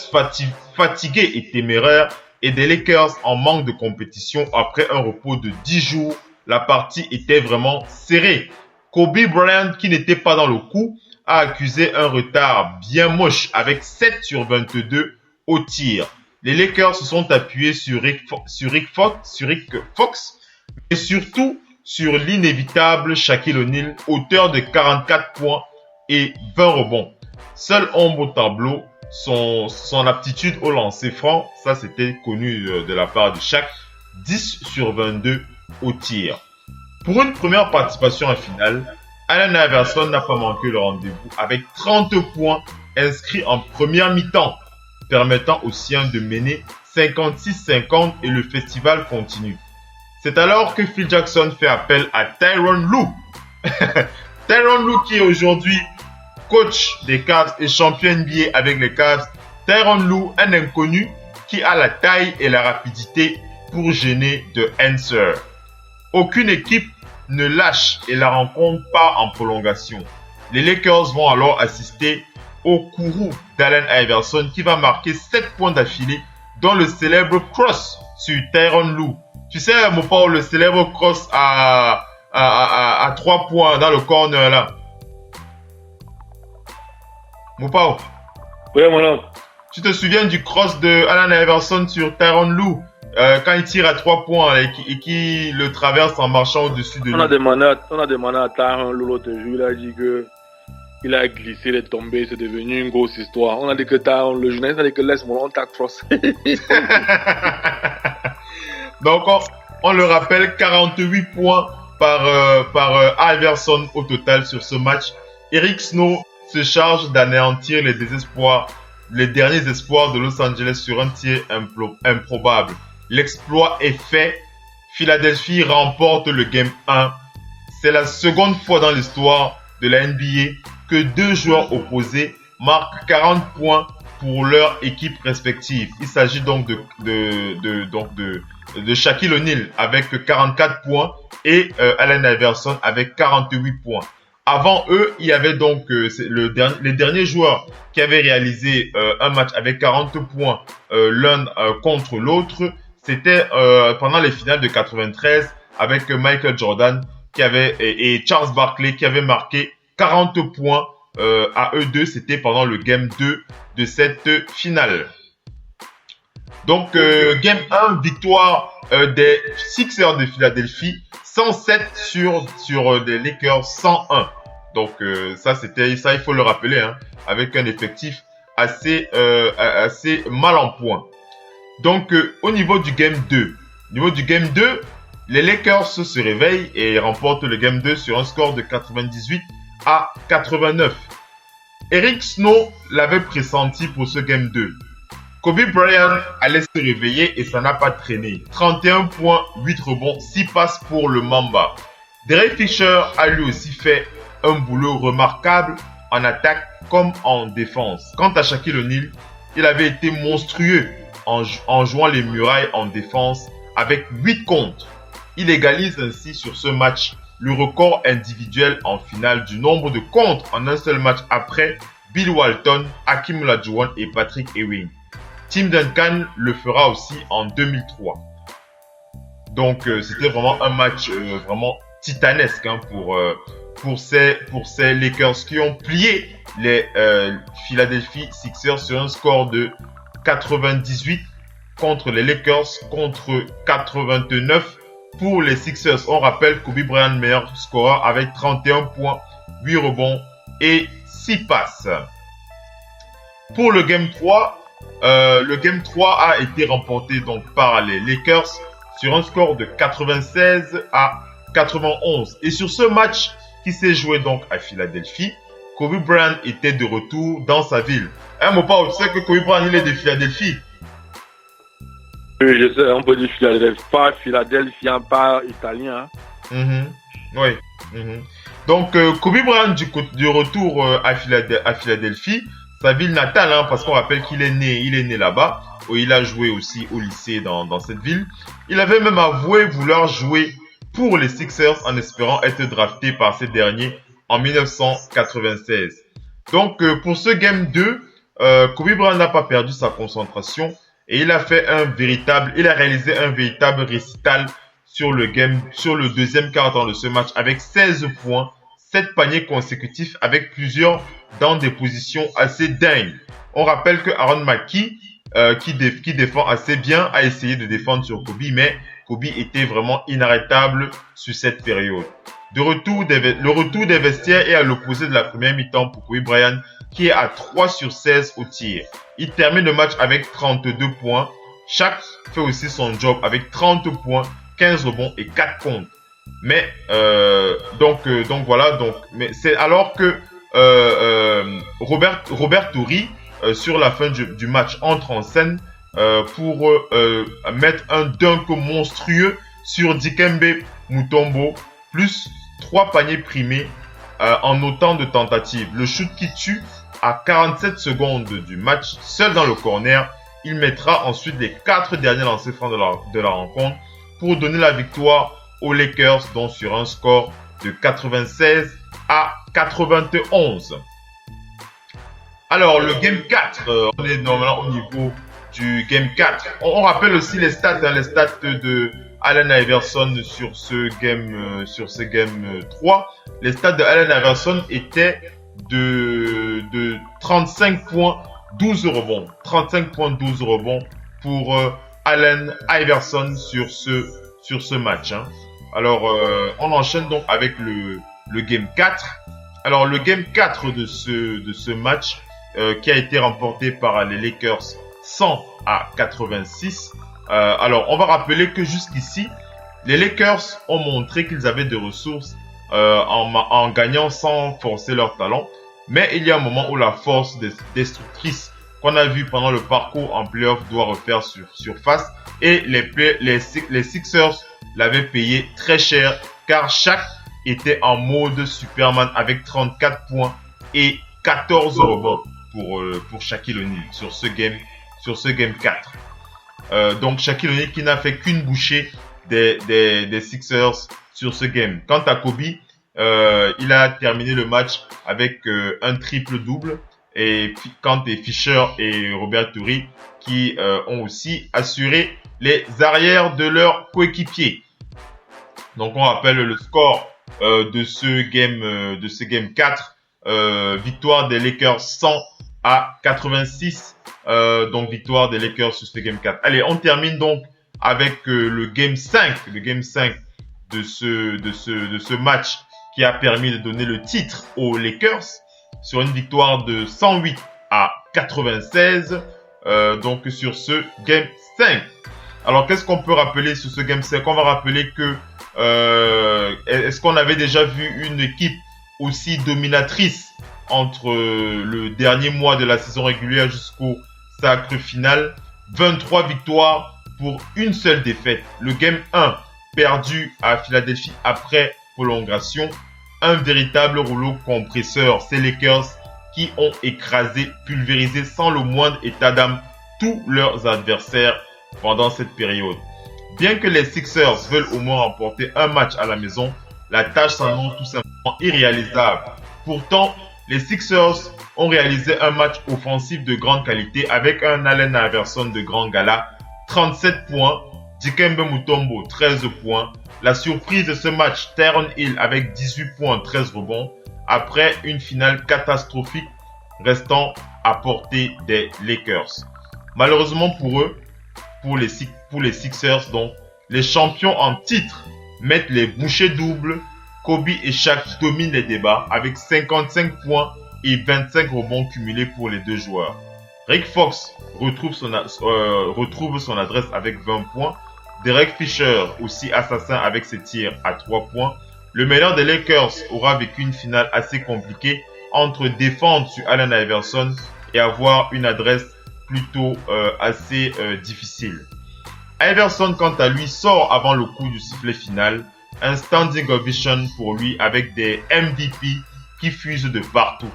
fatigués et téméraires et des Lakers en manque de compétition après un repos de 10 jours. La partie était vraiment serrée. Kobe Bryant, qui n'était pas dans le coup, a accusé un retard bien moche avec 7 sur 22 au tir. Les Lakers se sont appuyés sur Rick Fox, mais surtout sur l'inévitable Shaquille O'Neal, auteur de 44 points et 20 rebonds. Seul ombre au tableau, son aptitude au lancer franc, ça c'était connu de la part de Shaq, 10 sur 22 au tir. Pour une première participation en finale, Allen Iverson n'a pas manqué le rendez-vous avec 30 points inscrits en première mi-temps, permettant aux siens de mener 56-50 et le festival continue. C'est alors que Phil Jackson fait appel à Tyronn Lue. Tyronn Lue qui est aujourd'hui coach des Cavs et champion NBA avec les Cavs. Tyronn Lue, un inconnu qui a la taille et la rapidité pour gêner The Answer. Aucune équipe ne lâche et la rencontre pas en prolongation. Les Lakers vont alors assister au courroux d'Allen Iverson qui va marquer 7 points d'affilée dont le célèbre cross sur Tyronn Lue. Tu sais, Mopao, le célèbre cross à 3 points dans le corner là. Mopao. Oui, mon homme. Tu te souviens du cross de Allen Iverson sur Tyronn Lue quand il tire à 3 points et qui le traverse en marchant au-dessus de lui. On a demandé à Tyronn Lue l'autre jour, il a dit que il a glissé, il est tombé, c'est devenu une grosse histoire. On a dit que le journaliste a dit que laisse mon nom, t'as cross. Donc on le rappelle, 48 points par Iverson au total sur ce match. Eric Snow se charge d'anéantir les derniers espoirs de Los Angeles sur un tir improbable. L'exploit est fait. Philadelphie remporte le Game 1. C'est la seconde fois dans l'histoire de la NBA que 2 joueurs opposés marquent 40 points pour leur équipe respective. Il s'agit donc de Shaquille O'Neal avec 44 points et Allen Iverson avec 48 points. Avant eux, il y avait donc les derniers joueurs qui avaient réalisé un match avec 40 points l'un contre l'autre. C'était pendant les finales de 93 avec Michael Jordan et Charles Barkley qui avaient marqué 40 points à eux deux. C'était pendant le Game 2 de cette finale. Donc, Game 1, victoire des Sixers de Philadelphie, 107 sur des Lakers 101. Donc, ça, il faut le rappeler, hein, avec un effectif assez mal en point. Donc, au niveau du Game 2, les Lakers se réveillent et remportent le Game 2 sur un score de 98 à 89. Eric Snow l'avait pressenti pour ce Game 2. Kobe Bryant allait se réveiller et ça n'a pas traîné. 31 points, 8 rebonds, 6 passes pour le Mamba. Derek Fisher a lui aussi fait un boulot remarquable en attaque comme en défense. Quant à Shaquille O'Neal, il avait été monstrueux en jouant les murailles en défense avec 8 comptes. Il égalise ainsi sur ce match le record individuel en finale du nombre de comptes en un seul match après Bill Walton, Hakeem Olajuwon et Patrick Ewing. Tim Duncan le fera aussi en 2003. Donc c'était vraiment un match vraiment titanesque hein, pour ces Lakers qui ont plié les Philadelphia Sixers sur un score de 98 contre les Lakers contre 89 pour les Sixers. On rappelle Kobe Bryant meilleur scoreur avec 31 points, 8 rebonds et 6 passes. Pour le Game 3, le Game 3 a été remporté donc par les Lakers sur un score de 96 à 91. Et sur ce match qui s'est joué donc à Philadelphie, Kobe Bryant était de retour dans sa ville. Un mot pas, tu sais que Kobe Bryant il est de Philadelphie. Oui, je sais, on peut dire Philadelphie, pas Philadelphien, pas italien. Oui. Donc, Kobe Bryant du retour à Philadelphie, sa ville natale, hein, parce qu'on rappelle qu'il est né là-bas, où il a joué aussi au lycée dans cette ville. Il avait même avoué vouloir jouer pour les Sixers en espérant être drafté par ces derniers en 1996. Donc, pour ce Game 2, Kobe Bryant n'a pas perdu sa concentration et il a réalisé un véritable récital sur le deuxième quart-temps de ce match avec 16 points, 7 paniers consécutifs avec plusieurs dans des positions assez dingues. On rappelle que Aaron McKie, qui défend assez bien, a essayé de défendre sur Kobe, mais Kobe était vraiment inarrêtable sur cette période. Le retour des vestiaires est à l'opposé de la première mi-temps pour Kobe Bryant, qui est à 3 sur 16 au tir. Il termine le match avec 32 points. Shaq fait aussi son job avec 30 points, 15 rebonds et 4 comptes. Mais donc voilà, mais c'est alors que Robert Torrey sur la fin du match entre en scène pour mettre un dunk monstrueux sur Dikembe Mutombo plus 3 paniers primés en autant de tentatives. Le shoot qui tue à 47 secondes du match, seul dans le corner. Il mettra ensuite les 4 derniers lancers francs de la rencontre pour donner la victoire aux Lakers, donc sur un score de 96 à 91. Alors, le Game 4, on est normalement au niveau du Game 4. On rappelle aussi les stats de Allen Iverson sur ce Game 3. Les stats de Allen Iverson étaient de 35 points, 12 rebonds. 35 points, 12 rebonds pour Allen Iverson sur ce match. Hein. Alors, on enchaîne donc avec le Game 4. Alors, le Game 4 de ce match qui a été remporté par les Lakers 100 à 86. Alors, on va rappeler que jusqu'ici, les Lakers ont montré qu'ils avaient des ressources en gagnant sans forcer leur talent. Mais il y a un moment où la force destructrice qu'on a vu pendant le parcours en playoff doit refaire surface. Et les Sixers l'avaient payé très cher car Shaq était en mode Superman avec 34 points et 14 rebonds. pour Shaquille O'Neal sur ce game 4. Donc Shaquille O'Neal qui n'a fait qu'une bouchée des Sixers sur ce game. Quant à Kobe, il a terminé le match avec un triple-double, et quant à Fisher et Robert Torrey qui ont aussi assuré les arrières de leurs coéquipiers. Donc on rappelle le score de ce game 4, victoire des Lakers 100-86, donc victoire des Lakers sur ce game 4. Allez, on termine donc avec le game 5 de ce match qui a permis de donner le titre aux Lakers sur une victoire de 108-96, donc sur ce game 5. Alors qu'est-ce qu'on peut rappeler sur ce game 5? On va rappeler que est-ce qu'on avait déjà vu une équipe aussi dominatrice entre le dernier mois de la saison régulière jusqu'au sacre final? 23 victoires pour une seule défaite. Le game 1 perdu à Philadelphie après prolongation. Un véritable rouleau compresseur. Ces Lakers qui ont écrasé, pulvérisé sans le moindre état d'âme tous leurs adversaires pendant cette période. Bien que les Sixers veulent au moins remporter un match à la maison, la tâche s'annonce tout simplement irréalisable. Pourtant, les Sixers ont réalisé un match offensif de grande qualité avec un Allen Iverson de grand gala, 37 points, Dikembe Mutombo 13 points. La surprise de ce match, Tyronn Hill avec 18 points, 13 rebonds, après une finale catastrophique restant à portée des Lakers. Malheureusement pour eux, pour les Sixers, donc, les champions en titre mettent les bouchées doubles. Kobe et Shaq dominent les débats avec 55 points et 25 rebonds cumulés pour les deux joueurs. Rick Fox retrouve son adresse avec 20 points. Derek Fisher, aussi assassin avec ses tirs à 3 points. Le meilleur des Lakers aura vécu une finale assez compliquée entre défendre sur Allen Iverson et avoir une adresse plutôt assez difficile. Iverson, quant à lui, sort avant le coup du sifflet final. Un standing ovation pour lui avec des MVP qui fusent de partout.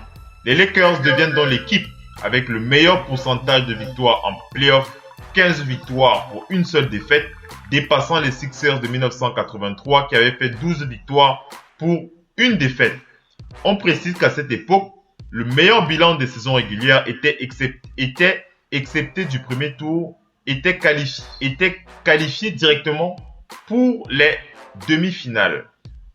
Les Lakers deviennent donc l'équipe avec le meilleur pourcentage de victoires en playoff, 15 victoires pour une seule défaite, dépassant les Sixers de 1983 qui avaient fait 12 victoires pour une défaite. On précise qu'à cette époque, le meilleur bilan des saisons régulières était excepté du premier tour, était qualifié directement pour les demi-finales.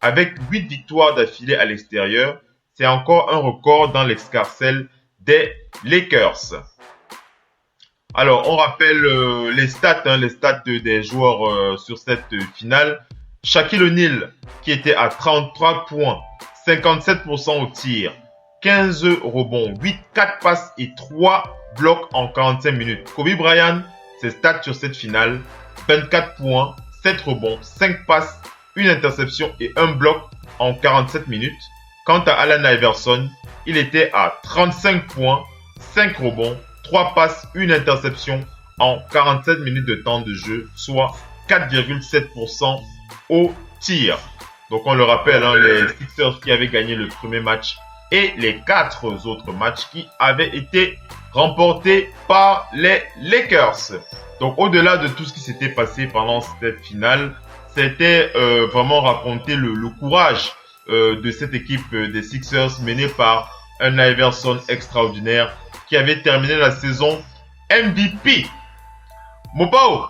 Avec 8 victoires d'affilée à l'extérieur, c'est encore un record dans l'escarcelle des Lakers. Alors, on rappelle les stats des joueurs sur cette finale. Shaquille O'Neal qui était à 33 points, 57% au tir, 15 rebonds, 4 passes et 3 blocs en 45 minutes. Kobe Bryant, ses stats sur cette finale, 24 points, 7 rebonds, 5 passes, 1 interception et 1 bloc en 47 minutes. Quant à Allen Iverson, il était à 35 points, 5 rebonds, 3 passes, 1 interception en 47 minutes de temps de jeu, soit 4,7% au tir. Donc on le rappelle, les Sixers qui avaient gagné le premier match et les 4 autres matchs qui avaient été remportés par les Lakers. Donc au-delà de tout ce qui s'était passé pendant cette finale, c'était vraiment raconter le courage de cette équipe des Sixers menée par un Iverson extraordinaire qui avait terminé la saison MVP. Mopao.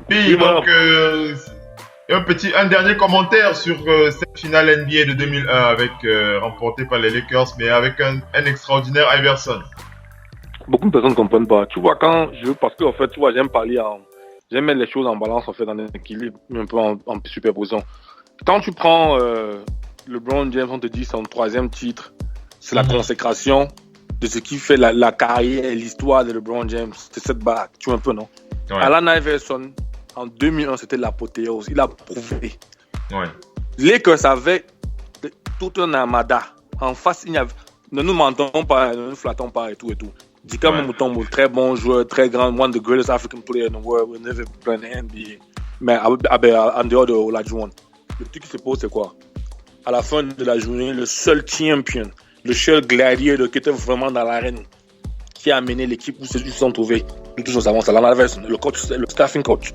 Puis donc un dernier commentaire sur cette finale NBA de 2001 avec remportée par les Lakers, mais avec un extraordinaire Iverson. Beaucoup de personnes ne comprennent pas. Tu vois, parce que en fait, tu vois, j'aime mettre les choses en balance, en fait, dans un équilibre, un peu en superposition. Quand tu prends LeBron James, on te dit son 3e titre, c'est la consécration de ce qui fait la carrière et l'histoire de LeBron James. C'est cette bague, tu vois un peu, non? Ouais. Allen Iverson, en 2001, c'était l'apothéose. Il a prouvé. Ouais. Lakers avait tout un armada. En face, il y avait... Ne nous mentons pas, ne nous flattons pas et tout et tout. Dikembe Mutombo, très bon joueur, très grand, one of the greatest African players in the world, will never play in the NBA. Mais en dehors de Olajuwon, le truc qui se pose, c'est quoi? À la fin de la journée, le seul champion le seul gladiateur qui était vraiment dans l'arène, qui a amené l'équipe où ils se sont trouvés. Nous tous nous savons, c'est Allen Iverson, le coach, le staffing coach.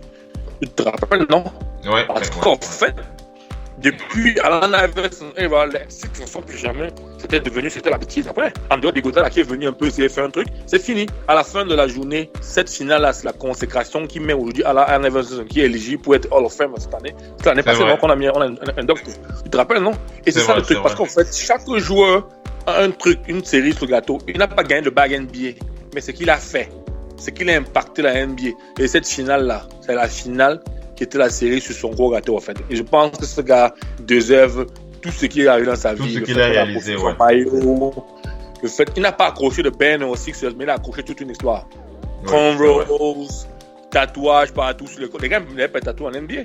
Tu te rappelles, non? Ouais. Parce qu'en fait, depuis Allen Iverson, c'est ne sont plus jamais. C'était la bêtise. Après, en dehors des Godala qui est venu un peu essayer de faire un truc, c'est fini. À la fin de la journée, cette finale-là, c'est la consécration qui met aujourd'hui Allen Iverson, qui est éligible pour être Hall of Fame cette année. C'est l'année passée, donc on a un docteur. Tu te rappelles, non? Et c'est ça le truc, parce qu'en fait, chaque joueur a un truc, une cerise sur le gâteau. Il n'a pas gagné de bague NBA, mais c'est qu'il a fait. C'est qu'il a impacté la NBA. Et cette finale-là, c'est la finale qui était la série sur son gros gâteau, en fait. Et je pense que ce gars deserve tout ce qu'il a arrivé dans sa vie. Tout ce qu'il a réalisé, ouais. Le fait qu'il n'a pas accroché de Ben aux Sixers, mais il a accroché toute une histoire. Cornrows, tatouage partout sur le corps. Les gars n'avaient pas de tatouage en NBA.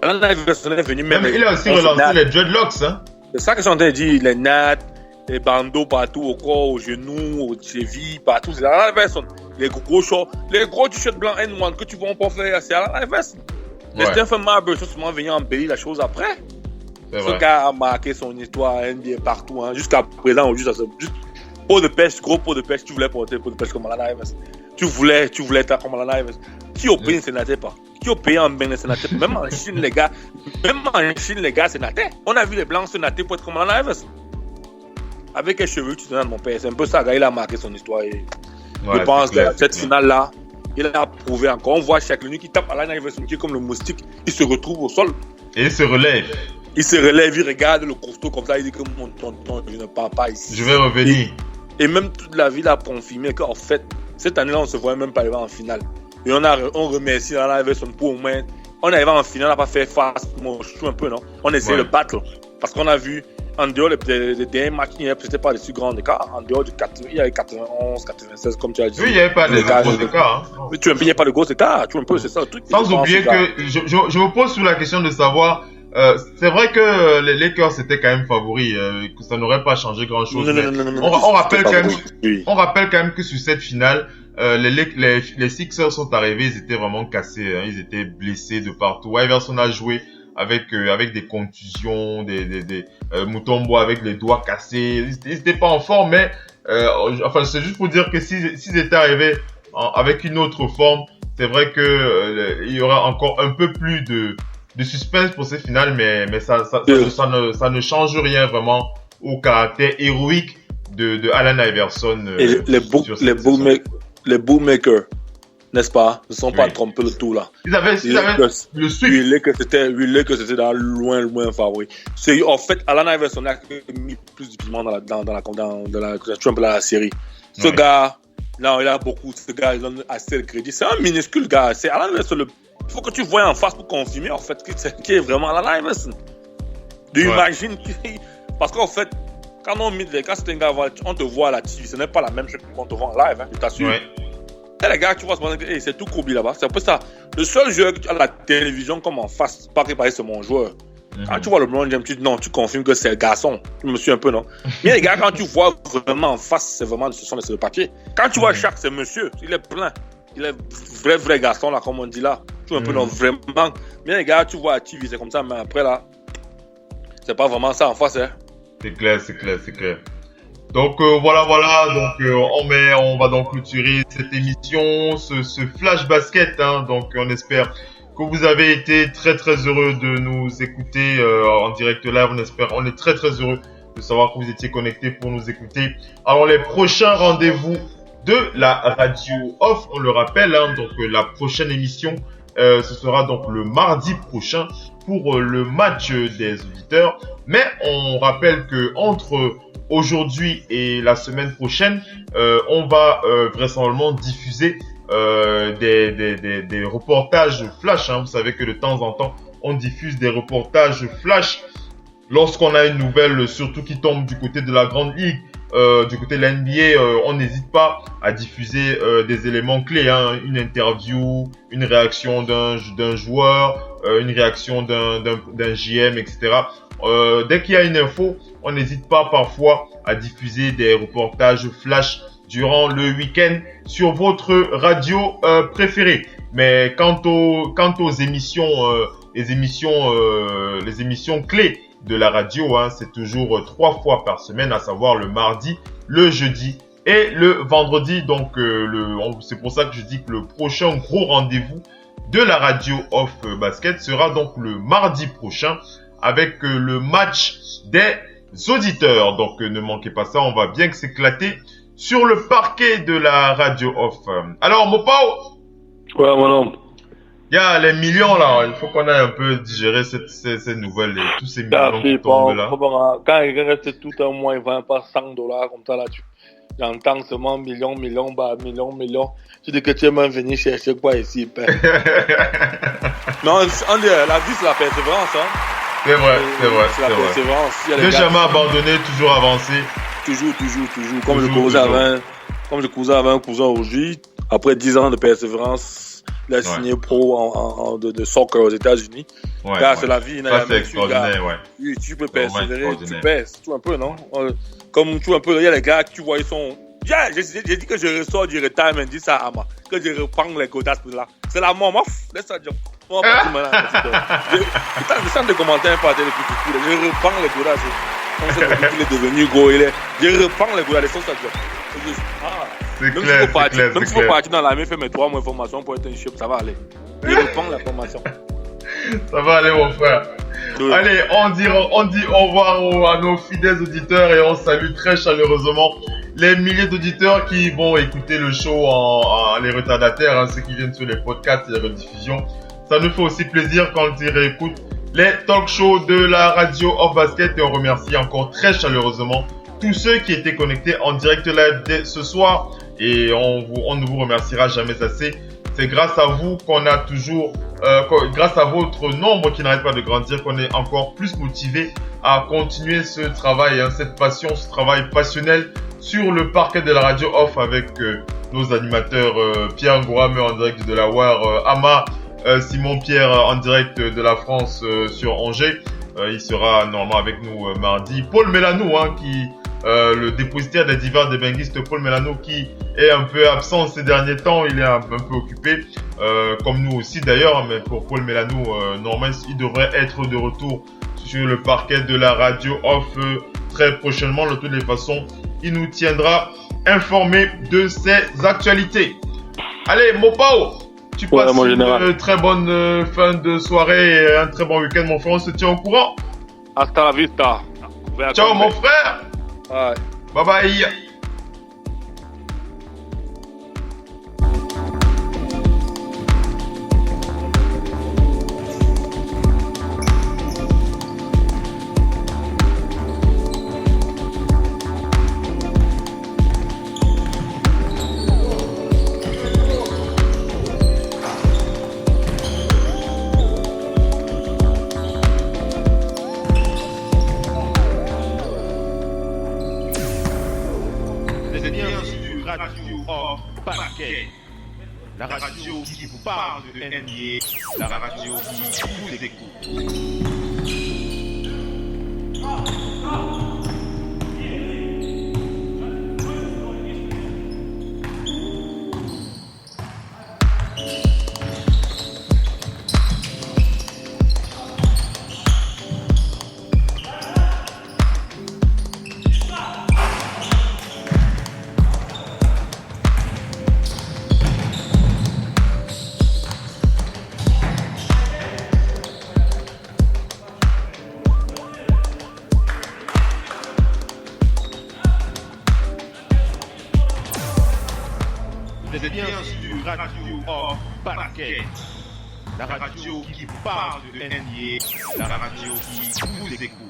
Allen Iverson est venu même. Il a aussi relancé les dreadlocks, hein. C'est ça que je suis en train de dire, les nattes, les bandeaux partout au corps, aux genoux, aux chevilles, partout. C'est Allen Iverson. Les gros shorts, les gros t-shirts blancs N1 que tu vois pas faire, c'est Allen Iverson. Les Stephen Marbury sont souvent venus embellir la chose après. Ce gars a marqué son histoire NBA partout, hein. Jusqu'à présent, juste pot de pêche, gros pot de pêche, tu voulais porter pot de pêche comme Allen Iverson. Tu voulais être comme Allen Iverson. Qui au pays ne sénatait pas? Qui au pays en bain ne sénatait pas? Même en Chine, les gars sénataient. On a vu les blancs sénater pour être comme Allen Iverson. Avec les cheveux, tu te donnes mon père. C'est un peu ça, gars. Il a marqué son histoire. Je pense que cette finale-là, il a prouvé encore. On voit chaque nuit qui tape Allen Iverson, qui est comme le moustique. Il se retrouve au sol. Et il se relève. Il regarde le costaud comme ça. Il dit que mon tonton, je ne pars pas ici. Je vais revenir. Et même toute la ville a confirmé qu'en fait, cette année-là, on ne se voyait même pas arriver en finale. Et on remercie Allen Iverson pour au moins. On est arrivé en finale, on n'a pas fait face. Moi, je suis un peu, non? On essayait de battre. Parce qu'on a vu. En dehors des derniers matchs, il n'y avait peut-être pas de si grands écarts. En dehors il y avait 91, 96, comme tu as dit. Oui, il n'y avait pas de gros écarts. Hein. Mais il n'y a pas de gros écarts. Tu vois un peu, c'est ça le truc. Sans oublier que je me pose sur la question de savoir. C'est vrai que les Lakers étaient quand même favoris, que ça n'aurait pas changé grand-chose. On rappelle quand même que sur cette finale, les Sixers sont arrivés, ils étaient vraiment cassés, hein, ils étaient blessés de partout. Iverson a joué avec des contusions, des Mutombo avec les doigts cassés. Ils étaient pas en forme, mais enfin c'est juste pour dire que s'ils étaient arrivés avec une autre forme, c'est vrai que il y aura encore un peu plus de suspense pour ces finales, mais ça ne change rien vraiment au caractère héroïque de Allen Iverson. Et les bookmakers, n'est-ce pas, ne sont pas trompés le tout là. Ils avaient le suite. Que c'était dans loin favori. En fait, Allen Iverson a mis plus de piment dans la série. Ce gars, là, il a beaucoup. Ce gars, il donne assez de crédit. C'est un minuscule gars. C'est Allen Iverson. Il faut que tu vois en face pour confirmer en fait qui est vraiment Allen Iverson. Imagine parce qu'en fait, quand c'est un gars, on te voit à la TV, ce n'est pas la même chose qu'on te voit en live, hein, je t'assure. Et les gars, tu vois, c'est tout Kobe là-bas. C'est un peu ça. Le seul joueur à la télévision comme en face, pas préparé, c'est mon joueur. Quand tu vois le LeBron James, tu confirmes que c'est le garçon. Tu me suis un peu, non? Mais les gars, quand tu vois vraiment en face, c'est vraiment le papier. Quand tu vois Shaq, c'est monsieur. Il est plein. Il est vrai garçon, là, comme on dit là. Tu vois un peu, non, vraiment. Mais les gars, tu vois à TV, c'est comme ça. Mais après, là, c'est pas vraiment ça en face, hein. C'est clair. Donc voilà. Donc on va donc clôturer cette émission, ce flash basket. Hein, donc on espère que vous avez été très très heureux de nous écouter en direct live. On est très très heureux de savoir que vous étiez connectés pour nous écouter. Alors les prochains rendez-vous de la radio off, on le rappelle. Hein, donc la prochaine émission, ce sera donc le mardi prochain pour le match des auditeurs. Mais on rappelle que entre aujourd'hui et la semaine prochaine, on va vraisemblablement diffuser des reportages flash. Hein. Vous savez que de temps en temps, on diffuse des reportages flash lorsqu'on a une nouvelle, surtout qui tombe du côté de la Grande Ligue. Du côté de la NBA, on n'hésite pas à diffuser des éléments clés, hein, une interview, une réaction d'un joueur, une réaction d'un GM, etc. Dès qu'il y a une info, on n'hésite pas parfois à diffuser des reportages flash durant le week-end sur votre radio préférée. Mais quant aux émissions, les émissions clés de la radio. Hein. C'est toujours 3 fois par semaine, à savoir le mardi, le jeudi et le vendredi. Donc, c'est pour ça que je dis que le prochain gros rendez-vous de la radio Off Basket sera donc le mardi prochain avec le match des auditeurs. Donc, ne manquez pas ça, on va bien que s'éclater sur le parquet de la radio Off. Alors, Mopao? Ouais, mon homme. Il y a les millions là, il faut qu'on ait un peu digéré ces nouvelles et tous ces millions qui tombent là. Quand il reste tout un mois, il va pas $100 comme ça là-dessus. J'entends seulement millions. Tu dis que tu es même venu chercher quoi ici, père. Non, la vie c'est la persévérance, hein. C'est vrai. La persévérance. Ne jamais abandonner, toujours avancer. Toujours. Comme je causais avec un cousin aujourd'hui, après 10 ans de persévérance, il a signé pro de soccer aux États-Unis. C'est la vie. Ça, c'est extraordinaire, Oui, tu peux persévérer, tu perds. Tu vois un peu, non? Comme tu vois un peu, il y a les gars, tu vois, ils sont... J'ai dit que je ressors du retirement, dit ça à moi, que je reprends les godasses là. C'est la mort, laisse ça dire. Je sens des commentaires par télé, je reprends les godasses. On sait qu'il est devenu gros, je reprends les godasses, ça dire. C'est clair. Même si faut partir dans l'armée, faire mes 3 mois de formation pour être un chef, ça va aller. Je reprends la formation. Ça va aller, mon frère. Allez, on dit au revoir à nos fidèles auditeurs et on salue très chaleureusement les milliers d'auditeurs qui vont écouter le show en les retardataires, hein, ceux qui viennent sur les podcasts et les rediffusions. Ça nous fait aussi plaisir quand ils réécoutent les talk shows de la radio Off Basket et on remercie encore très chaleureusement tous ceux qui étaient connectés en direct live dès ce soir et on ne vous remerciera jamais assez. C'est grâce à vous qu'on a toujours, grâce à votre nombre qui n'arrête pas de grandir, qu'on est encore plus motivé à continuer ce travail, hein, cette passion, ce travail passionnel sur le parquet de la radio Off avec nos animateurs Pierre Ngouame en direct de la Loire, Ama, Simon Pierre en direct de la France sur Angers. Il sera normalement avec nous mardi. Paul Mélano, hein, le dépositaire des divers des benguistes, Paul Mélano, qui est un peu absent ces derniers temps. Il est un peu occupé, comme nous aussi d'ailleurs. Mais pour Paul Mélano, normalement, il devrait être de retour sur le parquet de la radio Off très prochainement. De toutes les façons, il nous tiendra informés de ses actualités. Allez, Mopao, tu passes une très bonne fin de soirée et un très bon week-end, mon frère. On se tient au courant. Hasta la vista. Ciao, mon frère. Ouais. Bye bye. La radio qui vous parle de NBA, la radio qui vous écoute. Vous êtes bien sur Radio Off Basket, la radio qui vous parle de NBA, la radio qui vous écoute.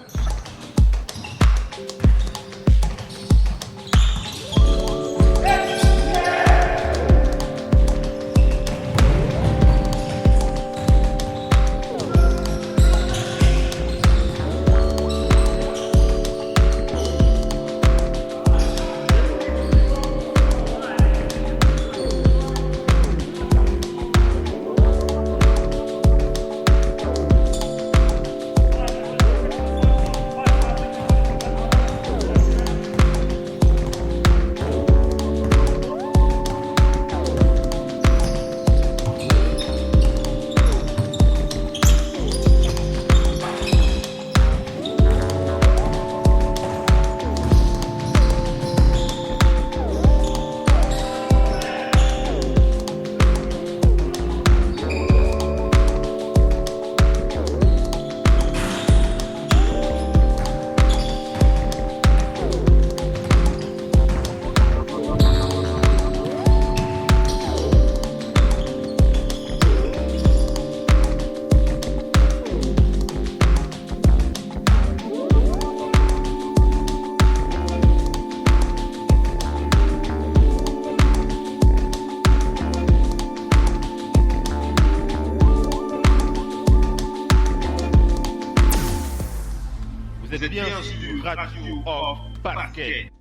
êtes bien sur Radio Off Basket.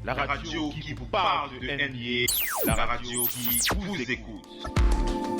La radio qui vous parle de NBA, la radio qui vous écoute.